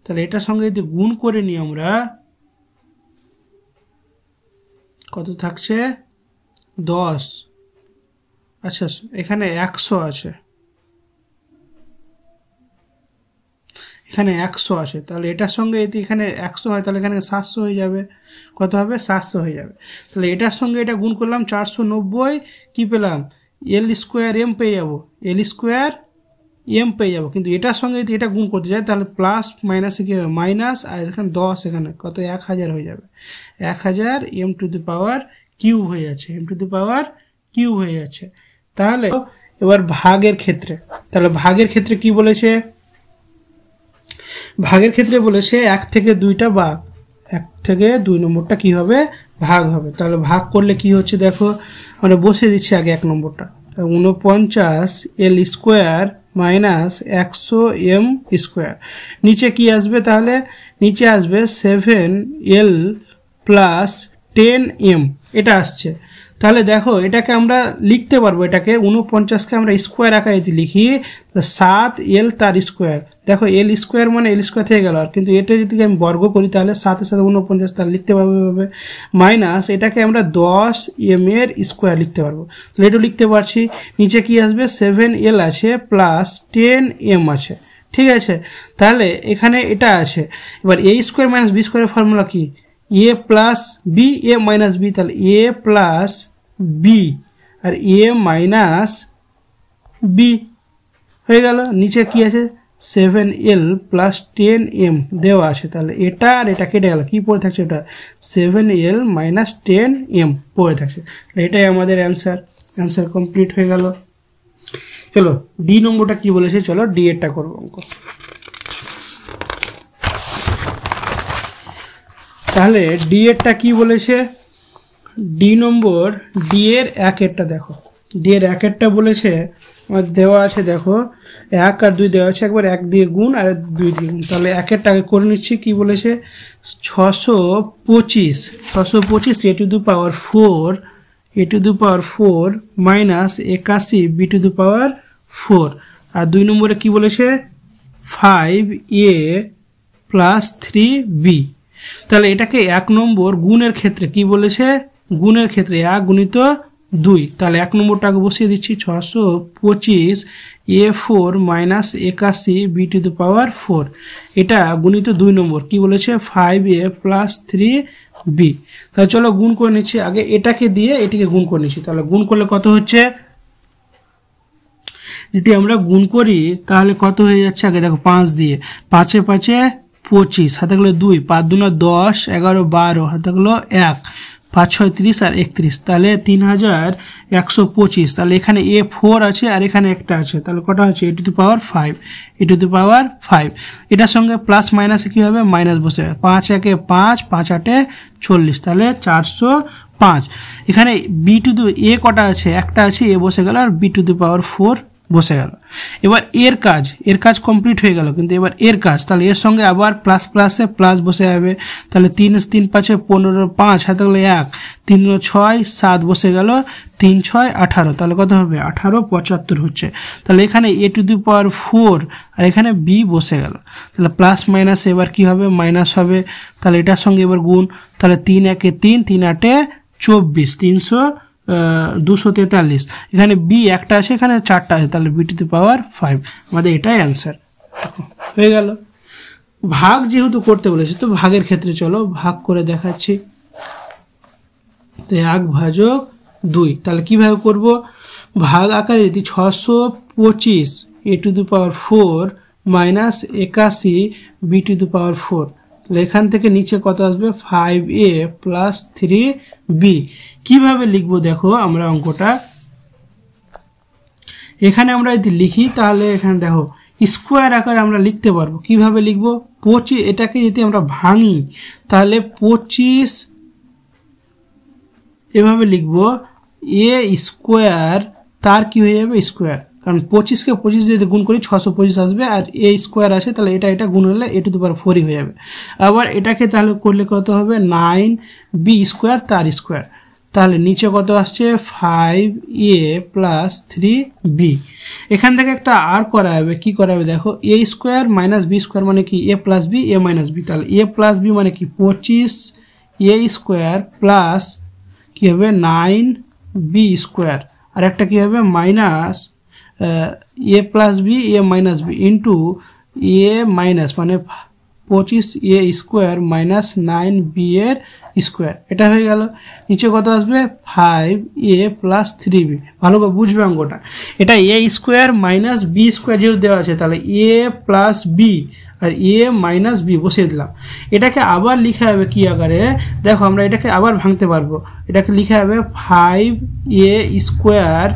Speaker 1: তাহলে এটার সঙ্গে যদি গুণ করে নিই আমরা কত থাকছে 10, আচ্ছা এখানে 100 আছে, এখানে 100 আছে, তাহলে এটার সঙ্গে যদি এখানে 100 হয় তাহলে এখানে 700 হয়ে যাবে, কত হবে 700 হয়ে যাবে, তাহলে এটার সঙ্গে এটা গুণ করলাম 490, কি পেলাম এল স্কোয়ার এম পেয়ে যাবো, এল স্কোয়ার এম পেয়ে যাবো, কিন্তু এটার সঙ্গে যদি এটা গুণ করতে যায় তাহলে প্লাস মাইনাসে কী হবে মাইনাস, আর এখানে 10, এখানে কত 1000 হয়ে যাবে, 1000 M to the power cube হয়ে যাচ্ছে, M to the power cube হয়ে যাচ্ছে। তাহলে এবার ভাগের ক্ষেত্রে, তাহলে ভাগের ক্ষেত্রে কি বলেছে, ভাগের ক্ষেত্রে বলেছে 1 থেকে 2টা ভাগ, 1 থেকে 2 নম্বরটা কি হবে ভাগ হবে, তাহলে ভাগ করলে কি হচ্ছে দেখো আমরা বসে দিচ্ছি আগে 1 নম্বরটা, 49 এল স্কোয়ার মাইনাস 100 এম স্কোয়ার, নিচে কি আসবে, তাহলে নিচে আসবে 7L প্লাস 10 এম, এটা আসছে, তাহলে দেখো এটাকে আমরা লিখতে পারবো, এটাকে 49কে আমরা স্কোয়ার আকারে যদি লিখি 7L তার স্কোয়ার, দেখো এল স্কোয়ার মানে এল স্কোয়ার থেকে গেল, আর কিন্তু এটা যদি আমি বর্গ করি তাহলে 7 7 49, তাহলে লিখতে পারবো এভাবে, মাইনাস এটাকে আমরা 10 এম এর স্কোয়ার লিখতে পারবো, তাহলে এটাও লিখতে পারছি, নিচে কি আসবে 7L আছে প্লাস 10 এম আছে, ঠিক আছে, তাহলে এখানে এটা আছে, এবার এ স্কোয়ার মাইনাস বি স্কোয়ারের ফর্মুলা কি এ প্লাস বি, এ মাইনাস বি, তাহলে এ প্লাস বি আর এ মাইনাস বি হয়ে গেল, নিচে কি আছে 7L প্লাস 10 এম দেওয়া আছে, তাহলে এটা আর এটা কেটে গেল, কি পড়ে থাকছে এটা 7L মাইনাস 10 এম পড়ে থাকছে, এটাই আমাদের অ্যান্সার কমপ্লিট হয়ে গেল। চলো ডি নম্বরটা কি বলেছে, চলো ডি এরটা করবো অঙ্ক। তাহলে ডি এরটা কি বলেছে, ডি নম্বর ডি এর 1-এরটা দেখো, ডি এর 1-এরটা বলেছে আমার দেওয়া আছে, দেখো 1 আর 2 দেওয়া আছে, একবার 1 দিয়ে গুণ আর 2 দিয়ে গুণ, তাহলে 1-এরটাকে করে নিচ্ছি, কি বলেছে 625 A to the power 4 minus 81 B to the power 4, আর 2 নম্বরে কি বলেছে 5a প্লাস 3b। তাহলে এটাকে 1 নম্বর গুণের ক্ষেত্রে কি বলেছে, গুণের ক্ষেত্রে 1 গুণিত 2। তাহলে 1 নম্বরটাকে বসিয়ে দিচ্ছি 625 a4 minus 81 b to the power 4। এটা গুণিত 2 নম্বর কি বলেছে 5a প্লাস 3b। তাহলে চলো গুণ করে নিচ্ছি, আগে এটাকে দিয়ে এটিকে গুণ করে নিচ্ছি। তাহলে গুণ করলে কত হচ্ছে, যদি আমরা গুণ করি তাহলে কত হয়ে যাচ্ছে, আগে দেখো 5 দিয়ে, 5 এ 5 এ 25, হাতে গেলো 2, 5 2 10, 11 12, হাতে গেলো 1, 5 6 30 আর 31, তাহলে 3125। তাহলে এখানে a4 আছে আর এখানে একটা আছে, তাহলে কটা আছে a to the power 5, a to the power 5। এটার সঙ্গে প্লাস মাইনাসে কি হবে, মাইনাস বসে যাবে, 5 1 5, 5 8 40, তাহলে 405। এখানে b টু দি a কটা আছে, একটা আছে, a বসে গেল আর b টু দি পাওয়ার 4 বসে গেল। এবার এর কাজ কমপ্লিট হয়ে গেল, কিন্তু এবার এর কাজ, তাহলে এর সঙ্গে আবার প্লাস প্লাসে প্লাস বসে যাবে। তাহলে 3 3 5 15, 5 হাতে গেলে 1, 3 6 7 বসে গেল, 3 6 18, তাহলে কত হবে 18 75 হচ্ছে। তাহলে এখানে a টু দি পাওয়ার 4 আর এখানে b বসে গেল, তাহলে প্লাস মাইনাস এবার কি হবে, মাইনাস হবে। তাহলে এটার সঙ্গে এবার গুণ, তাহলে 3 1 3, 3 8 24, 243। এখানে b একটা আছে, এখানে 4টা আছে, তাহলে b টু দি পাওয়ার 5। আমাদের এটাই অ্যান্সার হয়ে গেল। ভাগ যেহেতু করতে বলেছে, তো ভাগের ক্ষেত্রে চলো ভাগ করে দেখাচ্ছি। তো 1 ভাজক 2, তাহলে কিভাবে করব, ভাগ আকারে যদি 625 a to the power 4 minus 81 b to the power 4, এখান থেকে নিচে কত আসবে 5a প্লাস 3b। কিভাবে লিখবো দেখো আমরা অঙ্কটা, এখানে আমরা যদি লিখি তাহলে এখানে দেখো স্কোয়ার আকারে আমরা লিখতে পারবো। কিভাবে লিখবো, 25, এটাকে যদি আমরা ভাঙি তাহলে 25 এভাবে লিখবো a স্কোয়ার, তার কি হয়ে যাবে স্কোয়ার, কারণ 25কে 25 যদি গুণ করি 625 আসবে, আর a স্কোয়ার আছে, তাহলে এটা গুণ হলে a টু দি পাওয়ার 4 হয়ে যাবে। আবার এটাকে তাহলে করলে কত হবে 9b স্কোয়ার তার স্কোয়ার, তাহলে নিচে কত আসছে 5a প্লাস 3b। এখান থেকে একটা আর করা হবে, কি করা হবে দেখো, a square minus b square মানে কি a plus b, a minus b, তাহলে a প্লাস b মানে কি 25a স্কোয়ার প্লাস কি হবে 9b স্কোয়ার, আর একটা কি হবে minus a plus b, a minus b into a minus মানে 25a স্কোয়ার মাইনাস 9b এর স্কোয়ার, এটা হয়ে গেল। নিচে কত আসবে 5a প্লাস 3b। ভালো করে বুঝবে অঙ্কটা, এটা a square minus b square যেহেতু দেওয়া আছে, তাহলে a প্লাস b আর a মাইনাস b বসিয়ে দিলাম। এটাকে আবার লিখা হবে কি আকারে দেখো, আমরা এটাকে আবার ভাঙতে পারবো, এটাকে লিখা হবে 5a স্কোয়ার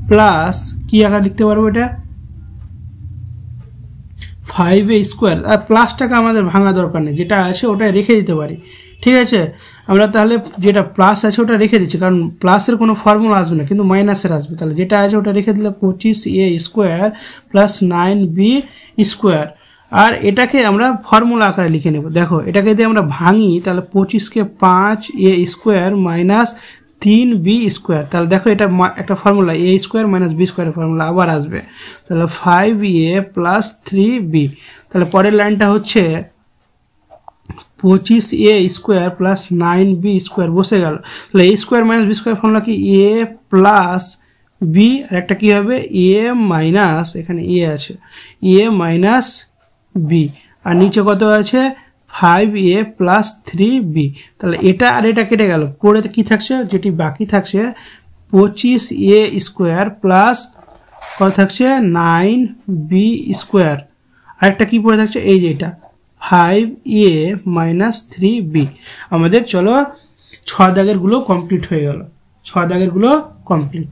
Speaker 1: প্লাস কি আকারে লিখতে পারবো, এটা 5a স্কোয়ার, আর প্লাসটাকে আমাদের ভাঙা দরকার নেই, যেটা আছে ওটাই রেখে দিতে পারি। ঠিক আছে, আমরা তাহলে যেটা প্লাস আছে ওটা রেখে দিচ্ছি, কারণ প্লাসের কোনো ফর্মুলা আসবে না, কিন্তু মাইনাসের আসবে। তাহলে যেটা আছে ওটা রেখে দিলে 25a square plus 9b square, আর এটাকে আমরা ফর্মুলা আকারে লিখে নেব। দেখো এটাকে যদি আমরা ভাঙি তাহলে 25কে 5a square minus 3b square, তাহলে দেখো এটা একটা formula a square minus b স্কোয়ারের ফর্মুলা আবার আসবে, তাহলে 5a প্লাস 3b। তাহলে পরের লাইনটা হচ্ছে 25a square plus 9b square বসে গেল, তাহলে a square minus b square formula কি a প্লাস b, আর একটা কি হবে a মাইনাস, এখানে a আছে a মাইনাস b, আর নিচে কত আছে 5a প্লাস 3b। তাহলে এটা আর এটা কেটে গেল, পরে কি থাকছে, যেটি বাকি থাকছে 25a স্কোয়ার প্লাস কত থাকছে 9b স্কোয়ার, আরেকটা কি পড়ে থাকছে এই যে এটা 5a মাইনাস 3b। আমাদের চলো 6 দাগের গুলো কমপ্লিট হয়ে গেল, 6 দাগের গুলো কমপ্লিট।